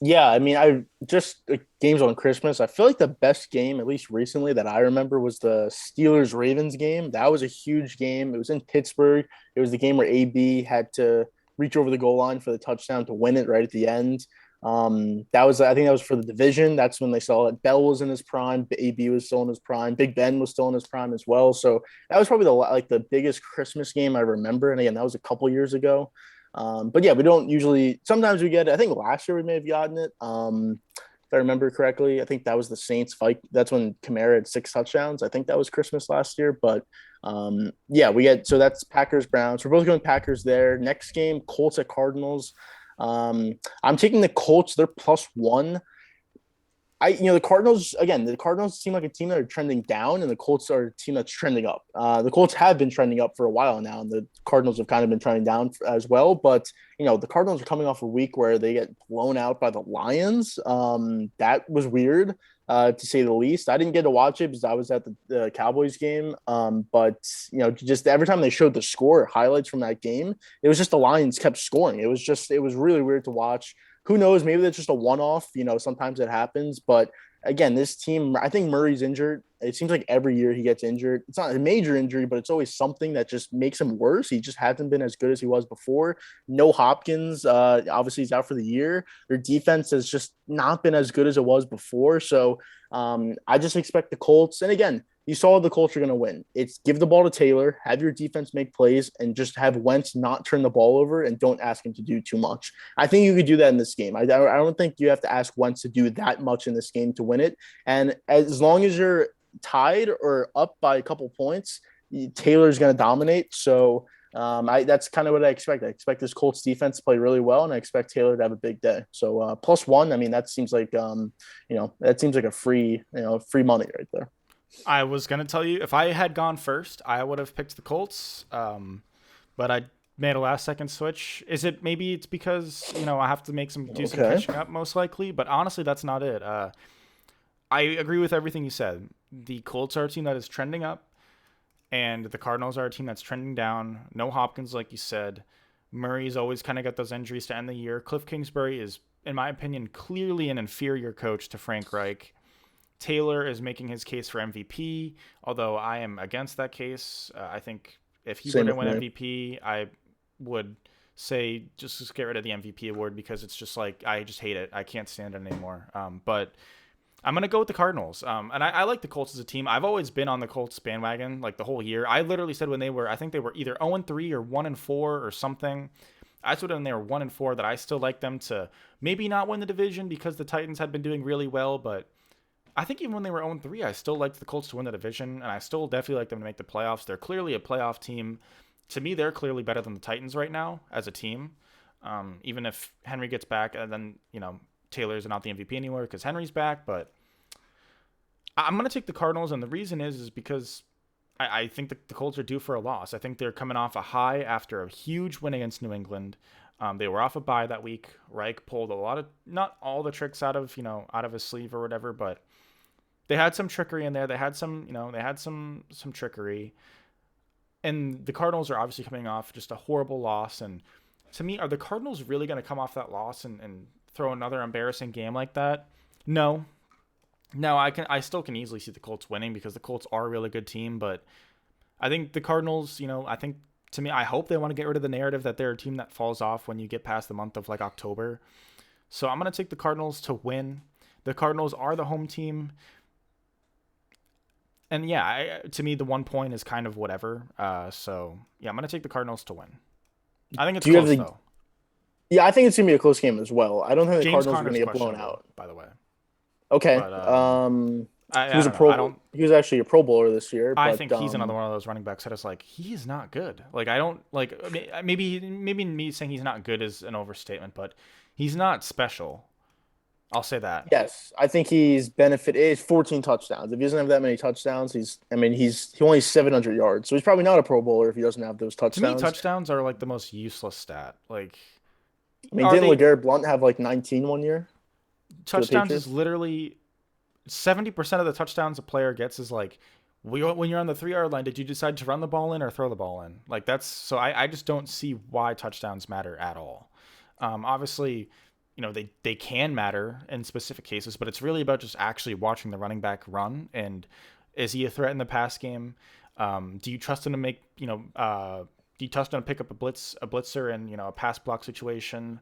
Yeah, I mean, I just games on Christmas. I feel like the best game, at least recently, that I remember was the Steelers Ravens game. That was a huge game. It was in Pittsburgh. It was the game where AB had to reach over the goal line for the touchdown to win it right at the end. I think that was for the division. That's when they saw that Bell was in his prime, AB was still in his prime, Big Ben was still in his prime as well. So that was probably the biggest Christmas game I remember. And again, that was a couple years ago. But yeah, we don't usually. Sometimes we get it. I think last year we may have gotten it. If I remember correctly, I think that was the Saints fight. That's when Kamara had 6 touchdowns. I think that was Christmas last year. But yeah, we get so that's Packers Browns. We're both going Packers there. Next game, Colts at Cardinals. I'm taking the Colts. They're +1. The Cardinals again. The Cardinals seem like a team that are trending down, and the Colts are a team that's trending up. The Colts have been trending up for a while now, and the Cardinals have kind of been trending down as well. But the Cardinals are coming off a week where they get blown out by the Lions. That was weird, to say the least. I didn't get to watch it because I was at the Cowboys game. But just every time they showed the score highlights from that game, it was just the Lions kept scoring. It was really weird to watch. Who knows? Maybe that's just a one-off. Sometimes it happens. But again, this team, I think Murray's injured. It seems like every year he gets injured. It's not a major injury, but it's always something that just makes him worse. He just hasn't been as good as he was before. No Hopkins. Obviously, he's out for the year. Their defense has just not been as good as it was before. So I just expect the Colts. And again, you saw the Colts are going to win. It's give the ball to Taylor, have your defense make plays, and just have Wentz not turn the ball over and don't ask him to do too much. I think you could do that in this game. I don't think you have to ask Wentz to do that much in this game to win it. And as long as you're tied or up by a couple points, Taylor's going to dominate. So that's kind of what I expect. I expect this Colts defense to play really well, and I expect Taylor to have a big day. So +1, I mean, that seems like a free money right there. I was going to tell you, if I had gone first, I would have picked the Colts. But I made a last-second switch. Maybe it's because, I have to do some catching up, most likely. But honestly, that's not it. I agree with everything you said. The Colts are a team that is trending up, and the Cardinals are a team that's trending down. No Hopkins, like you said. Murray's always kind of got those injuries to end the year. Cliff Kingsbury is, in my opinion, clearly an inferior coach to Frank Reich. Taylor is making his case for MVP, although I am against that case. I think if he were to win MVP, I would say just get rid of the MVP award because it's just like I just hate it. I can't stand it anymore. But I'm going to go with the Cardinals. And I like the Colts as a team. I've always been on the Colts bandwagon like the whole year. I literally said I think they were either 0-3 or 1-4 or something. I said when they were 1-4 that I still like them to maybe not win the division because the Titans had been doing really well, but I think even when they were 0-3, I still liked the Colts to win the division, and I still definitely like them to make the playoffs. They're clearly a playoff team. To me, they're clearly better than the Titans right now as a team. Even if Henry gets back, and then Taylor's not the MVP anymore because Henry's back. But I'm going to take the Cardinals, and the reason is because I think the Colts are due for a loss. I think they're coming off a high after a huge win against New England. They were off a bye that week. Reich pulled not all the tricks out of his sleeve or whatever, but they had some trickery in there. They had some trickery. And the Cardinals are obviously coming off just a horrible loss. And to me, are the Cardinals really going to come off that loss and throw another embarrassing game like that? No. No, I still can easily see the Colts winning because the Colts are a really good team, but I think the Cardinals, I think to me, I hope they want to get rid of the narrative that they're a team that falls off when you get past the month of like October. So I'm going to take the Cardinals to win. The Cardinals are the home team. And yeah, to me, the 1 point is kind of whatever. So yeah, I'm going to take the Cardinals to win. I think it's Do you have close, the? though. Yeah, I think it's gonna be a close game as well. I don't think the James Cardinals are Conner's gonna get blown questionable, out. by the way. Okay. But He I was a don't know. I pro. don't. He was actually a Pro Bowler this year, I but think he's another one of those running backs that is like he is not good. Like I don't like maybe me saying he's not good is an overstatement, but he's not special. I'll say that. yes, I think he's benefited. It's 14 touchdowns. If he doesn't have that many touchdowns, he only has 700 yards, so he's probably not a Pro Bowler if he doesn't have those To me, touchdowns. touchdowns are like the most useless stat. Like, I mean, are didn't they LeGarrette Blunt have like 19 one year for the touchdowns? Is Patriots? literally 70% of the touchdowns a player gets is like when you're on the 3 yard line, did you decide to run the ball in or throw the ball in? Like that's so I just don't see why touchdowns matter at all. Obviously, they can matter in specific cases, but it's really about just actually watching the running back run and is he a threat in the pass game? Do you trust him to make do you trust him to pick up a blitzer in a pass block situation?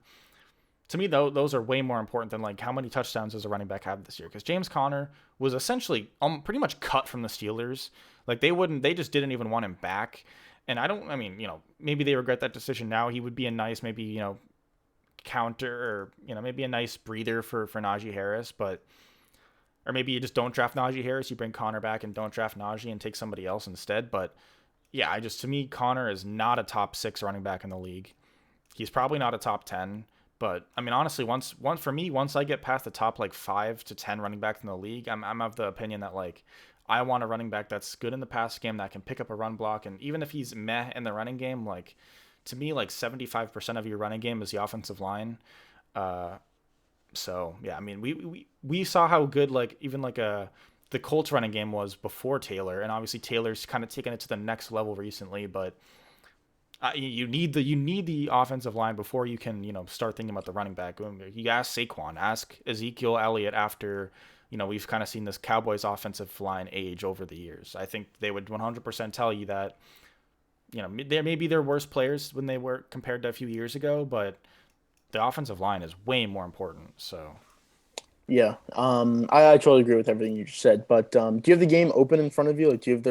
To me, though, those are way more important than like how many touchdowns does a running back have this year? Because James Conner was essentially pretty much cut from the Steelers. Like they just didn't even want him back. And I mean, maybe they regret that decision now. He would be a nice, maybe counter or maybe a nice breather for Najee Harris, but or maybe you just don't draft Najee Harris, you bring Conner back and don't draft Najee and take somebody else instead. But yeah, to me, Conner is not a top 6 running back in the league. He's probably not a top 10. But I mean, honestly, once I get past the top like 5 to 10 running backs in the league, I'm of the opinion that like I want a running back that's good in the pass game that can pick up a run block, and even if he's meh in the running game, like to me, like 75% of your running game is the offensive line. So yeah, I mean, we saw how good like even like the Colts running game was before Taylor, and obviously Taylor's kind of taken it to the next level recently, but you need the offensive line before you can start thinking about the running back. You ask Saquon, ask Ezekiel Elliott after we've kind of seen this Cowboys offensive line age over the years. I think they would 100% tell you that there maybe they're worse players when they were compared to a few years ago, but the offensive line is way more important. So Yeah, I totally agree with everything you just said. But do you have the game open in front of you? Like, do you have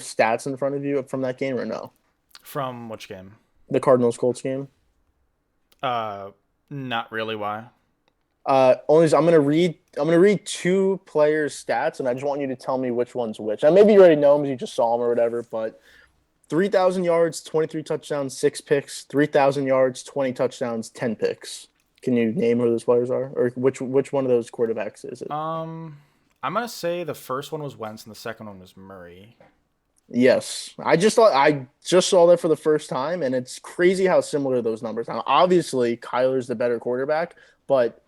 stats in front of you from that game or no? from which game? The Cardinals Colts game. Uh, Not really. Why? Only I'm gonna read two players' stats, and I just want you to tell me which one's which. Now, maybe you already know them because you just saw them or whatever. But 3,000 yards, 23 touchdowns, 6 picks. 3,000 yards, 20 touchdowns, 10 picks. Can you name who those players are, or which one of those quarterbacks is it? Um, I'm gonna say the first one was Wentz and the second one was Murray. Yes, I just saw that for the first time, and it's crazy how similar those numbers. Now, obviously, Kyler's the better quarterback, but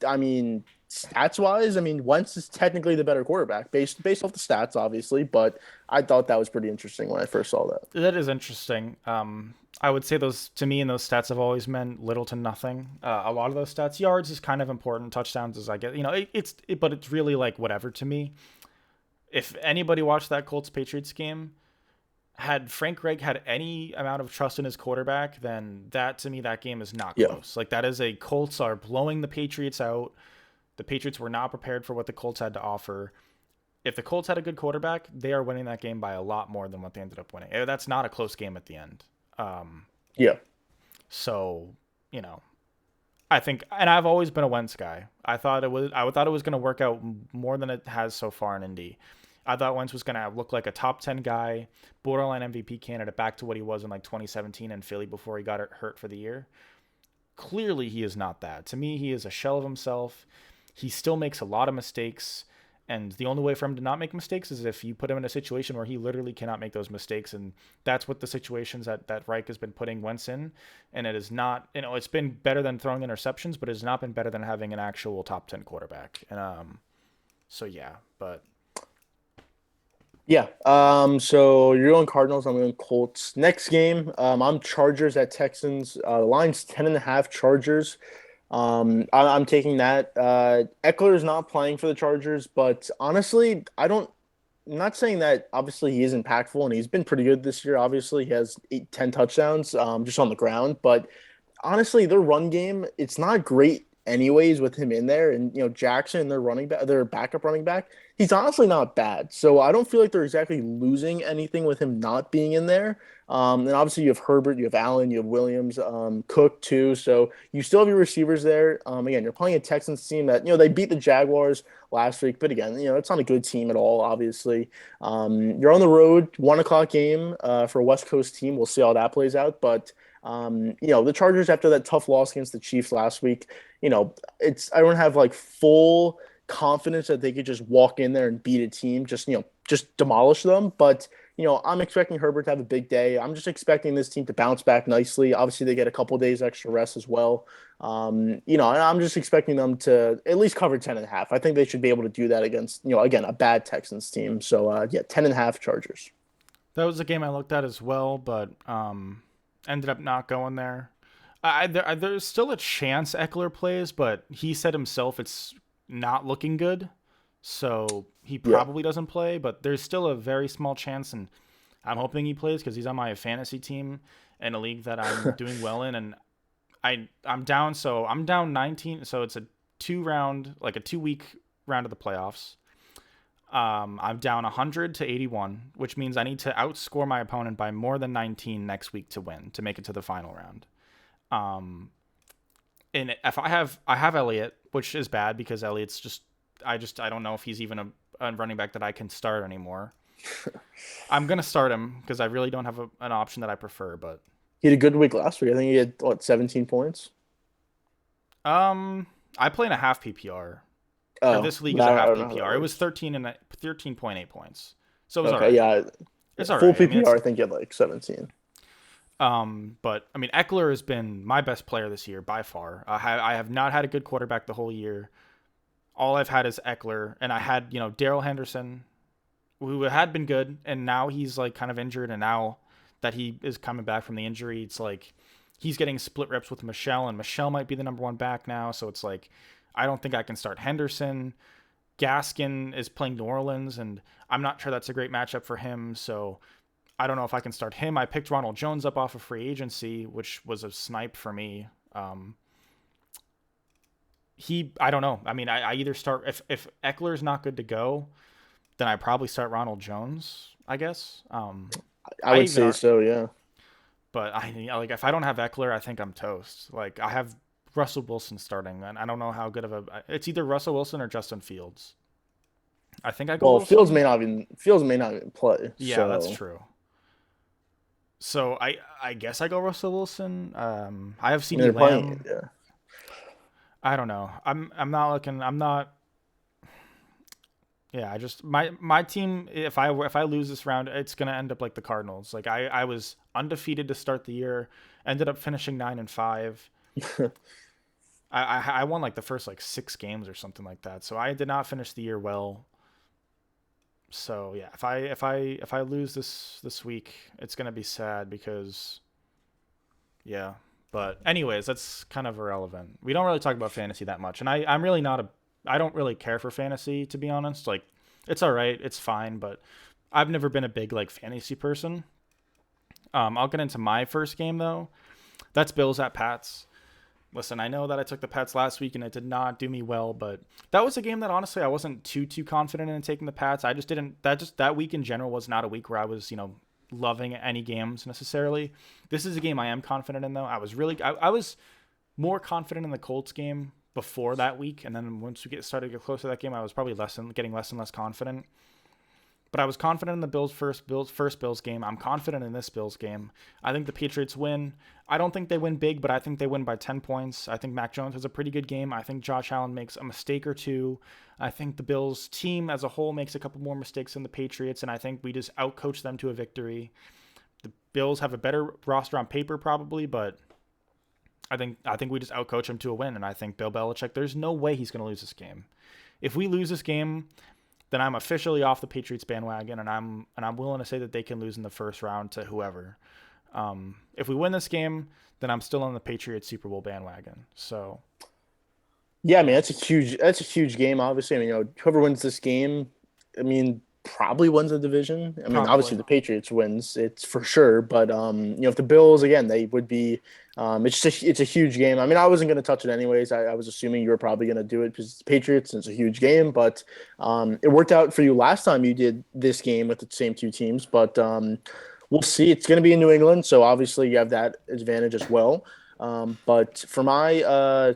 I mean, stats wise, I mean, Wentz is technically the better quarterback based off the stats, obviously. But I thought that was pretty interesting when I first saw that. That is interesting. I would say those to me and those stats have always meant little to nothing. A lot of those stats, yards is kind of important. Touchdowns is I get, but it's really like whatever to me. If anybody watched that Colts Patriots game, had Frank Reich had any amount of trust in his quarterback, then that to me that game is not Yeah, close. Like that is a Colts are blowing the Patriots out. The Patriots were not prepared for what the Colts had to offer. If the Colts had a good quarterback, they are winning that game by a lot more than what they ended up winning. That's not a close game at the end. Um, yeah, so you know, I think, and I've always been a Wentz guy. I thought it was going to work out more than it has so far in Indy. I thought Wentz was going to look like a top 10 guy, borderline MVP candidate, back to what he was in like 2017 in Philly before he got hurt for the year. Clearly, he is not that. To me, he is a shell of himself. He still makes a lot of mistakes. And the only way for him to not make mistakes is if you put him in a situation where he literally cannot make those mistakes. And that's what the situations that Reich has been putting Wentz in. And it is not, it's been better than throwing interceptions, but it has not been better than having an actual top 10 quarterback. And so yeah, but yeah. So you're going Cardinals. I'm going Colts. Next game, I'm Chargers at Texans. The line's 10.5 Chargers. I'm taking that. Eckler is not playing for the Chargers, but honestly, I'm not saying that obviously he is impactful and he's been pretty good this year. Obviously, he has 10 touchdowns just on the ground, but honestly, their run game, it's not great anyways with him in there. And Jackson, their backup running back, he's honestly not bad. So I don't feel like they're exactly losing anything with him not being in there. And obviously you have Herbert, you have Allen, you have Williams, Cook too. So you still have your receivers there. Again, you're playing a Texans team that they beat the Jaguars last week, but again, it's not a good team at all. Obviously, you're on the road, 1 o'clock game for a West Coast team. We'll see how that plays out, but. The Chargers after that tough loss against the Chiefs last week, I don't have like full confidence that they could just walk in there and beat a team, just demolish them. But I'm expecting Herbert to have a big day. I'm just expecting this team to bounce back nicely. Obviously, they get a couple days extra rest as well. And I'm just expecting them to at least cover 10.5. I think they should be able to do that against, again, a bad Texans team. So yeah, 10.5 Chargers. That was a game I looked at as well, but ended up not going there. There's still a chance Eckler plays, but he said himself it's not looking good, so he Yeah. probably doesn't play. But there's still a very small chance, and I'm hoping he plays because he's on my fantasy team in a league that I'm doing well in, and I'm down. So I'm down 19. So it's a 2-week round of the playoffs. I'm down 100 to 81, which means I need to outscore my opponent by more than 19 next week to win, to make it to the final round. And if I have Elliott, which is bad because Elliott's I don't know if he's even a running back that I can start anymore. I'm gonna start him because I really don't have an option that I prefer. But He had a good week last week. I think he had 17 points. I play in a half PPR. Or Oh, this league is a I half don't know how that PPR. It was works. 13.8 points, so it was all Okay, right. yeah, It's yeah. all Full right. I mean, PPR, it's I think he had like 17. But I mean, Eckler has been my best player this year by far. I have not had a good quarterback the whole year. All I've had is Eckler, and I had Darrell Henderson, who had been good, and now he's like kind of injured, and now that he is coming back from the injury, it's like he's getting split reps with Michelle, and Michelle might be the number one back now. So it's like I don't think I can start Henderson. Gaskin is playing New Orleans, and I'm not sure that's a great matchup for him. So I don't know if I can start him. I picked Ronald Jones up off of free agency, which was a snipe for me. I don't know. I mean, I either start if Eckler's not good to go, then I probably start Ronald Jones, I guess. I I would even say are, so, yeah. but like if I don't have Eckler, I think I'm toast. Like I have Russell Wilson starting, and I don't know how good of a. It's either Russell Wilson or Justin Fields. I think I go Well, Wilson. Fields may not even play. Yeah, that's So true. So I guess I go Russell Wilson. I have I mean, CD they're playing. Lamb. Yeah. I don't know. I'm not looking. I'm not. Yeah, I just my team. If I lose this round, it's gonna end up like the Cardinals. Like I was undefeated to start the year, ended up finishing 9-5. I won like the first like 6 games or something like that. So I did not finish the year well. So yeah, if I lose this week, it's gonna be sad because yeah. But anyways, that's kind of irrelevant. We don't really talk about fantasy that much, and I'm really not a. I don't really care for fantasy to be honest. Like, it's all right, it's fine, but I've never been a big like fantasy person. I'll get into my first game though. That's Bills at Pats. Listen, I know that I took the Pats last week and it did not do me well, but that was a game that honestly I wasn't too confident in taking the Pats. I just didn't. That week in general was not a week where I was loving any games necessarily. This is a game I am confident in though. I was more confident in the Colts game before that week, and then once we started to get closer to that game, I was probably getting less and less confident. But I was confident in the first Bills game. I'm confident in this Bills game. I think the Patriots win. I don't think they win big, but I think they win by 10 points. I think Mac Jones has a pretty good game. I think Josh Allen makes a mistake or two. I think the Bills team as a whole makes a couple more mistakes than the Patriots, and I think we just outcoach them to a victory. The Bills have a better roster on paper probably, but I think we just outcoach them to a win, and I think Bill Belichick, there's no way he's going to lose this game. If we lose this game, then I'm officially off the Patriots bandwagon, and I'm willing to say that they can lose in the first round to whoever. If we win this game, then I'm still on the Patriots Super Bowl bandwagon. So Yeah, I mean that's a huge game. Obviously, I mean, whoever wins this game, I mean, probably wins the division. I mean, Probably. obviously the Patriots wins, it's for sure. But if the Bills again, they would be. It's a huge game. I mean, I wasn't going to touch it anyways. I was assuming you were probably going to do it because it's the Patriots and it's a huge game. But it worked out for you last time you did this game with the same two teams. But we'll see. It's going to be in New England, so obviously you have that advantage as well. But for my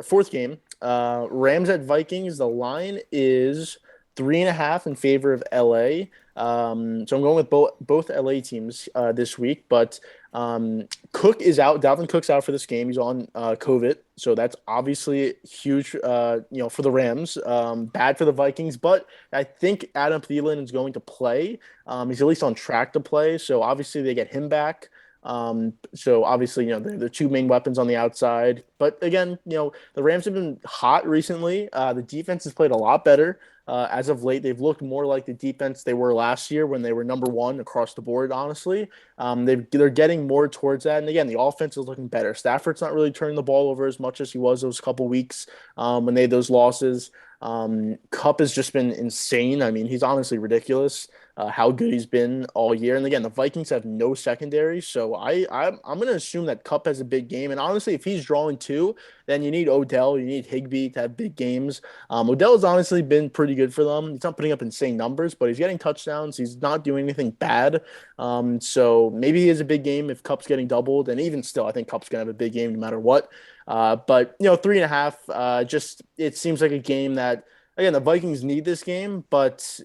fourth game, Rams at Vikings, the line is 3.5 in favor of LA. So I'm going with both LA teams this week, but Cook is out. Dalvin Cook's out for this game. He's on COVID, so that's obviously huge. For the Rams, bad for the Vikings, but I think Adam Thielen is going to play. He's at least on track to play, so obviously they get him back. So obviously, they're the two main weapons on the outside. But again, the Rams have been hot recently. The defense has played a lot better. As of late, they've looked more like the defense they were last year when they were number one across the board, honestly. They're getting more towards that. And again, the offense is looking better. Stafford's not really turning the ball over as much as he was those couple weeks when they had those losses. Cup has just been insane. I mean, he's honestly ridiculous how good he's been all year. And again, the Vikings have no secondary, so I'm going to assume that Cup has a big game. And honestly, if he's drawing two, then you need Odell, you need Higbee to have big games. Odell's honestly been pretty good for them. He's not putting up insane numbers, but he's getting touchdowns. He's not doing anything bad. So maybe he has a big game if Cup's getting doubled. And even still, I think Cup's going to have a big game no matter what. But 3.5, just it seems like a game that again, the Vikings need this game, but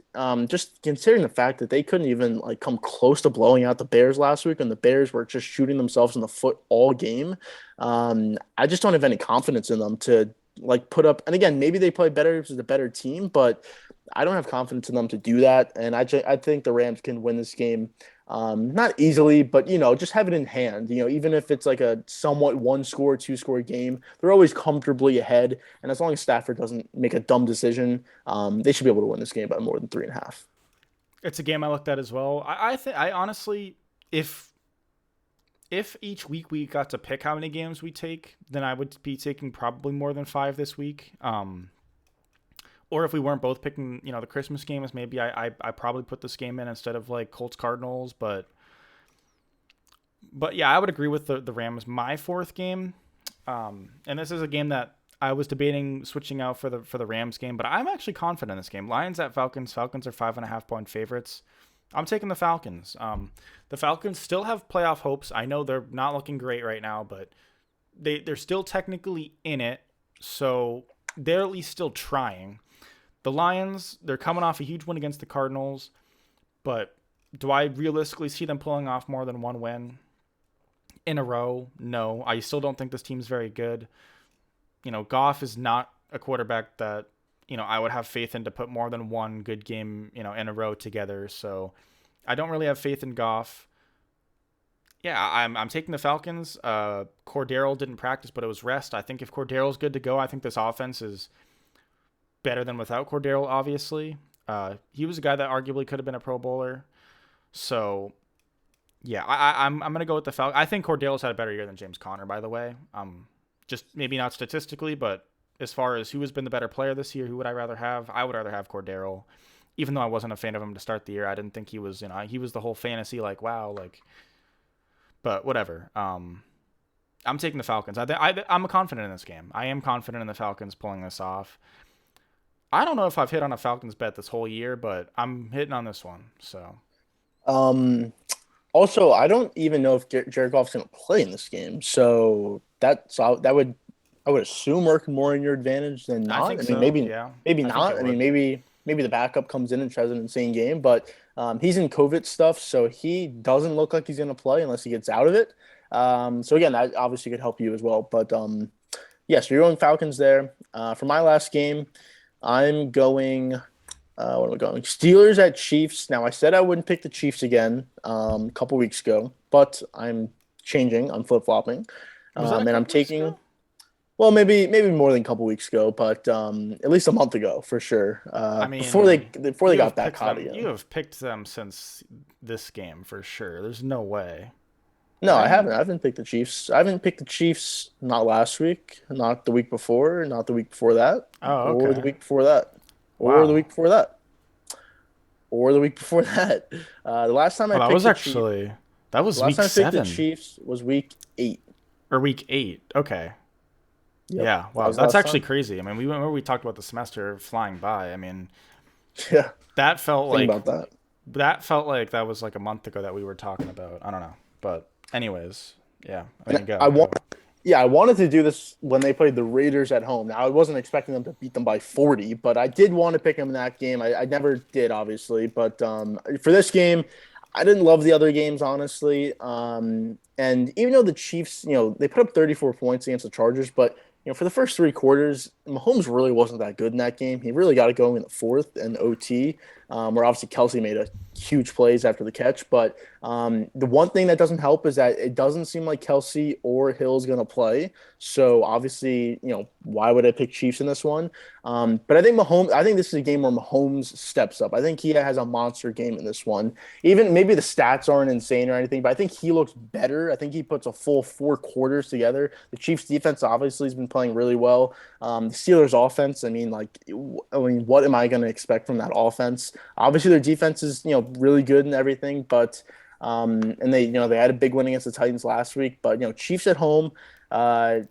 just considering the fact that they couldn't even like come close to blowing out the Bears last week, and the Bears were just shooting themselves in the foot all game, I just don't have any confidence in them to like put up. And again, maybe they play better because it's a better team, but I don't have confidence in them to do that. And I think the Rams can win this game. Not easily, but just have it in hand. Even if it's like a somewhat one score, two-score game, they're always comfortably ahead. And as long as Stafford doesn't make a dumb decision, they should be able to win this game by more than 3.5. It's a game I looked at as well. I honestly, if each week we got to pick how many games we take, then I would be taking probably more than 5 this week. Or if we weren't both picking, the Christmas games, maybe I probably put this game in instead of like Colts Cardinals. But yeah, I would agree with the Rams. My fourth game, and this is a game that I was debating switching out for the Rams game, but I'm actually confident in this game. Lions at Falcons. Falcons are 5.5-point favorites. I'm taking the Falcons. The Falcons still have playoff hopes. I know they're not looking great right now, but they're still technically in it, so they're at least still trying. The Lions, they're coming off a huge win against the Cardinals, but do I realistically see them pulling off more than one win in a row? No. I still don't think this team's very good. Goff is not a quarterback that, I would have faith in to put more than one good game, in a row together. So I don't really have faith in Goff. Yeah, I'm taking the Falcons. Cordero didn't practice, but it was rest. I think if Cordero's good to go, I think this offense is better than without Cordero, obviously. He was a guy that arguably could have been a Pro Bowler. So, yeah, I'm going to go with the Falcons. I think Cordero's had a better year than James Conner, by the way. Just maybe not statistically, but as far as who has been the better player this year, who would I rather have? I would rather have Cordero. Even though I wasn't a fan of him to start the year, I didn't think he was, he was the whole fantasy, like, wow, like, but whatever. I'm taking the Falcons. I'm confident in this game. I am confident in the Falcons pulling this off. I don't know if I've hit on a Falcons bet this whole year, but I'm hitting on this one. So Um, Also, I don't even know if Jared Goff's going to play in this game, so that would assume work more in your advantage than I not. think I mean, so. maybe Yeah, maybe I think not. it I mean, would. maybe the backup comes in and tries an insane game, but he's in COVID stuff, so he doesn't look like he's going to play unless he gets out of it. So again, that obviously could help you as well. But yeah, so you're going Falcons there. For my last game, I'm going. What am I going? Steelers at Chiefs. Now, I said I wouldn't pick the Chiefs again a couple weeks ago, but I'm changing. I'm flip flopping, Was that a and I'm couple weeks taking. ago? Well, maybe more than a couple weeks ago, but at least a month ago for sure. I Before they mean, before they got back hot You again. have picked them since this game for sure. There's no way. No, I right? haven't. I haven't picked the Chiefs. I haven't picked the Chiefs not last week, not the week before, not the week before that, Oh, or the okay. week before that, or the Wow. week before that, or the week before that. The last time Oh, I that picked was the Chiefs, actually that the was last week time I picked the 7 Chiefs was week 8. or week 8. Okay. Yep, Yeah. that Wow. was the That's last actually time. crazy. I mean, we remember we talked about the semester flying by. I mean, Yeah, that felt think like about that. that was like a month ago that we were talking about. I don't know. But anyways, yeah. I And mean, I go, want, go. yeah, I wanted to do this when they played the Raiders at home. Now I wasn't expecting them to beat them by 40, but I did want to pick them in that game. I never did, obviously, but for this game, I didn't love the other games, honestly. And even though the Chiefs, they put up 34 points against the Chargers, but for the first 3 quarters, Mahomes really wasn't that good in that game. He really got it going in the fourth and OT, where obviously Kelsey made a huge plays after the catch, but the one thing that doesn't help is that it doesn't seem like Kelsey or Hill's going to play. So obviously, why would I pick Chiefs in this one? But I think this is a game where Mahomes steps up. I think he has a monster game in this one. Even maybe the stats aren't insane or anything, but I think he looks better. I think he puts a full 4 quarters together. The Chiefs defense obviously has been playing really well. The Steelers offense, what am I going to expect from that offense? Obviously, their defense is really good and everything, but and they had a big win against the Titans last week. But Chiefs at home, they're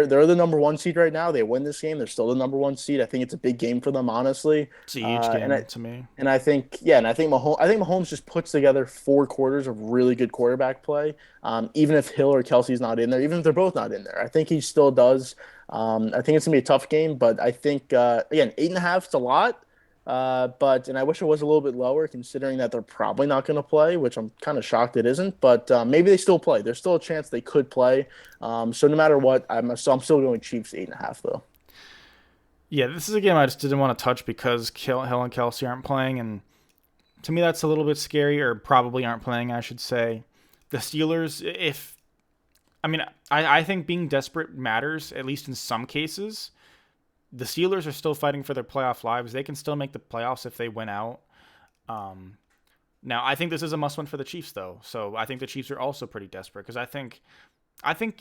the number one seed right now. They win this game, they're still the number one seed. I think it's a big game for them, honestly. It's a huge Uh, and I game to me. and I think yeah, and I think Mahomes just puts together 4 quarters of really good quarterback play. Even if Hill or Kelsey's not in there, even if they're both not in there, I think he still does. I think it's gonna be a tough game, but I think again, 8.5 is a lot. And I wish it was a little bit lower considering that they're probably not going to play, which I'm kind of shocked it isn't. But maybe they still play. There's still a chance they could play. So no matter what, I'm still going Chiefs 8.5 though. Yeah, this is a game I just didn't want to touch because Hill and Kelsey aren't playing, and to me that's a little bit scary, or probably aren't playing, I should say. The Steelers, if I mean, I think being desperate matters, at least in some cases. The Steelers are still fighting for their playoff lives. They can still make the playoffs if they win out. Um, Now, I think this is a must-win for the Chiefs, though. So I think the Chiefs are also pretty desperate because I think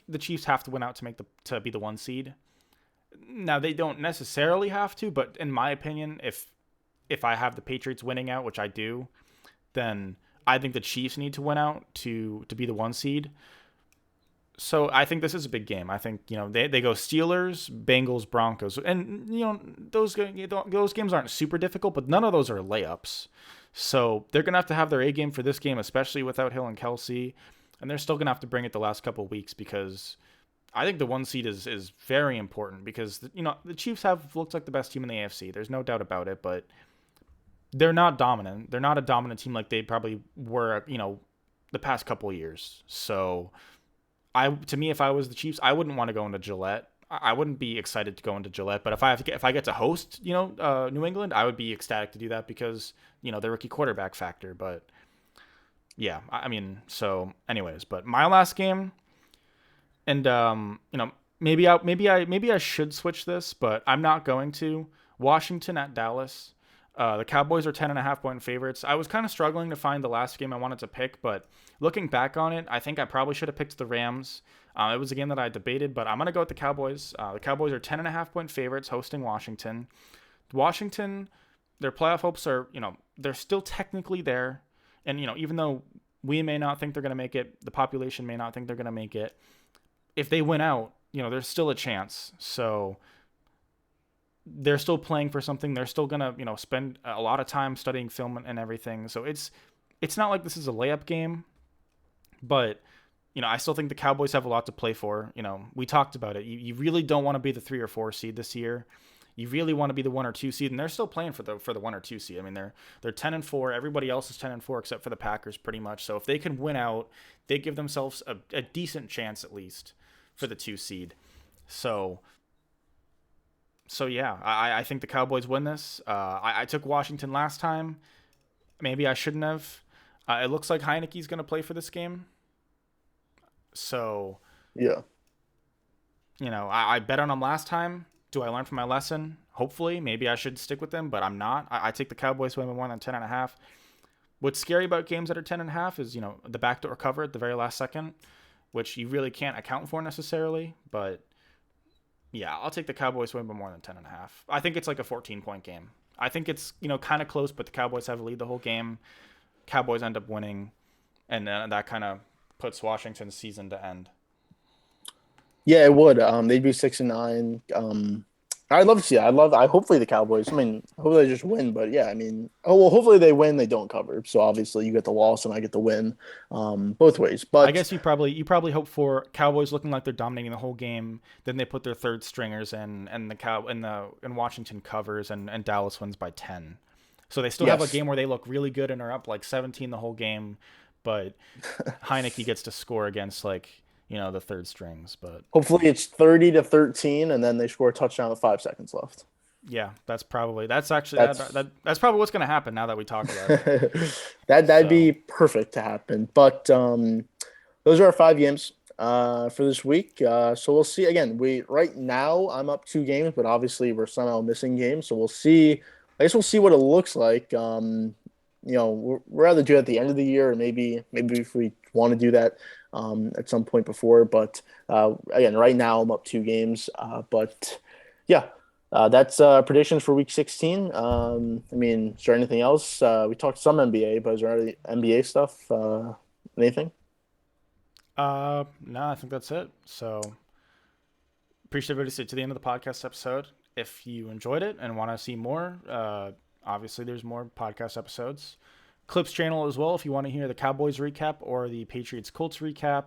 the Chiefs have to win out to be the 1 seed. Now they don't necessarily have to, but in my opinion, if I have the Patriots winning out, which I do, then I think the Chiefs need to win out to be the 1 seed. So I think this is a big game. I think they go Steelers, Bengals, Broncos, and those games aren't super difficult, but none of those are layups. So they're gonna have to have their A game for this game, especially without Hill and Kelsey, and they're still gonna have to bring it the last couple of weeks because I think the 1 seed is very important because the Chiefs have looked like the best team in the AFC. There's no doubt about it, but they're not dominant. They're not a dominant team like they probably were, the past couple of years. So to me, if I was the Chiefs, I wouldn't want to go into Gillette. I wouldn't be excited to go into Gillette, but if I get to host, New England, I would be ecstatic to do that because the rookie quarterback factor. But yeah, I mean, so anyways, but my last game, and maybe I should switch this, but I'm not going to. Washington at Dallas. The Cowboys are 10.5 point favorites. I was kind of struggling to find the last game I wanted to pick, but looking back on it, I think I probably should have picked the Rams. It was a game that I debated, but I'm gonna go with the Cowboys. The Cowboys are 10.5 point favorites hosting Washington. Washington, their playoff hopes are, they're still technically there, and even though we may not think they're gonna make it, the population may not think they're gonna make it. If they win out, there's still a chance. So they're still playing for something. They're still gonna, spend a lot of time studying film and everything. So it's not like this is a layup game, but I still think the Cowboys have a lot to play for. We talked about it. You really don't want to be the 3 or 4 seed this year. You really want to be the 1 or 2 seed, and they're still playing for the 1 or 2 seed. I mean, they're 10-4. Everybody else is 10-4 except for the Packers, pretty much. So if they can win out, they give themselves a decent chance at least for the 2 seed. So yeah, I think the Cowboys win this. I took Washington last time. Maybe I shouldn't have. It looks like Heineke's going to play for this game. So, Yeah. I bet on him last time. Do I learn from my lesson? Hopefully. Maybe I should stick with them, but I'm not. I take the Cowboys win by more than 10.5. What's scary about games that are 10.5 is, the backdoor cover at the very last second, which you really can't account for necessarily. But yeah, I'll take the Cowboys win by more than 10.5. I think it's like a 14-point game. I think it's, kind of close, but the Cowboys have a lead the whole game. Cowboys end up winning, and that kind of puts Washington's season to end. Yeah, it would. They'd be 6-9. I'd love to see it. I hopefully the Cowboys. I mean, hopefully they just win. But yeah, I mean, oh well. Hopefully they win. They don't cover. So obviously you get the loss and I get the win. Both ways. I But guess you probably hope for Cowboys looking like they're dominating the whole game. Then they put their third stringers in, and Washington covers, and Dallas wins by 10. So they still have a yes, game where they look really good and are up like 17 the whole game, but Heineke gets to score against the third strings. But hopefully it's 30-13, and then they score a touchdown with 5 seconds left. yeah, that's actually That's that's probably what's going to happen now that we talk about it. that'd So be perfect to happen. But those are our 5 games for this week. So we'll see. Again, we right now I'm up 2 games, but obviously we're somehow missing games. So we'll see. I guess we'll see what it looks like. We're rather do it at the end of the year, or maybe if we want to do that at some point before. But again, right now I'm up 2 games. But yeah. That's predictions for week 16. I mean, is there anything else? We talked some NBA, but is there any NBA stuff? Anything? no, I think that's it. So appreciate everybody stayed to the end of the podcast episode. If you enjoyed it and want to see more, obviously there's more podcast episodes. Clips channel as well if you want to hear the Cowboys recap or the Patriots Colts recap.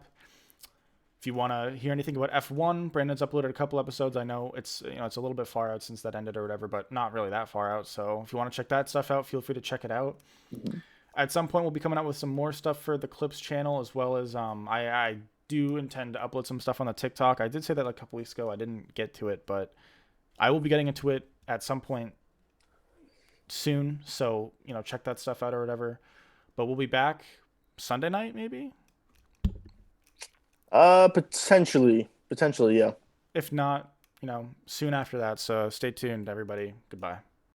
If you want to hear anything about F1, Brandon's uploaded a couple episodes. I know it's it's a little bit far out since that ended or whatever, but not really that far out. So if you want to check that stuff out, feel free to check it out. Mhm. At some point, we'll be coming out with some more stuff for the Clips channel, as well as I do intend to upload some stuff on the TikTok. I did say that a couple weeks ago. I didn't get to it, but I will be getting into it at some point soon. So check that stuff out or whatever. But we'll be back Sunday night, maybe. Potentially, yeah. If not, soon after that. So stay tuned, everybody. Goodbye.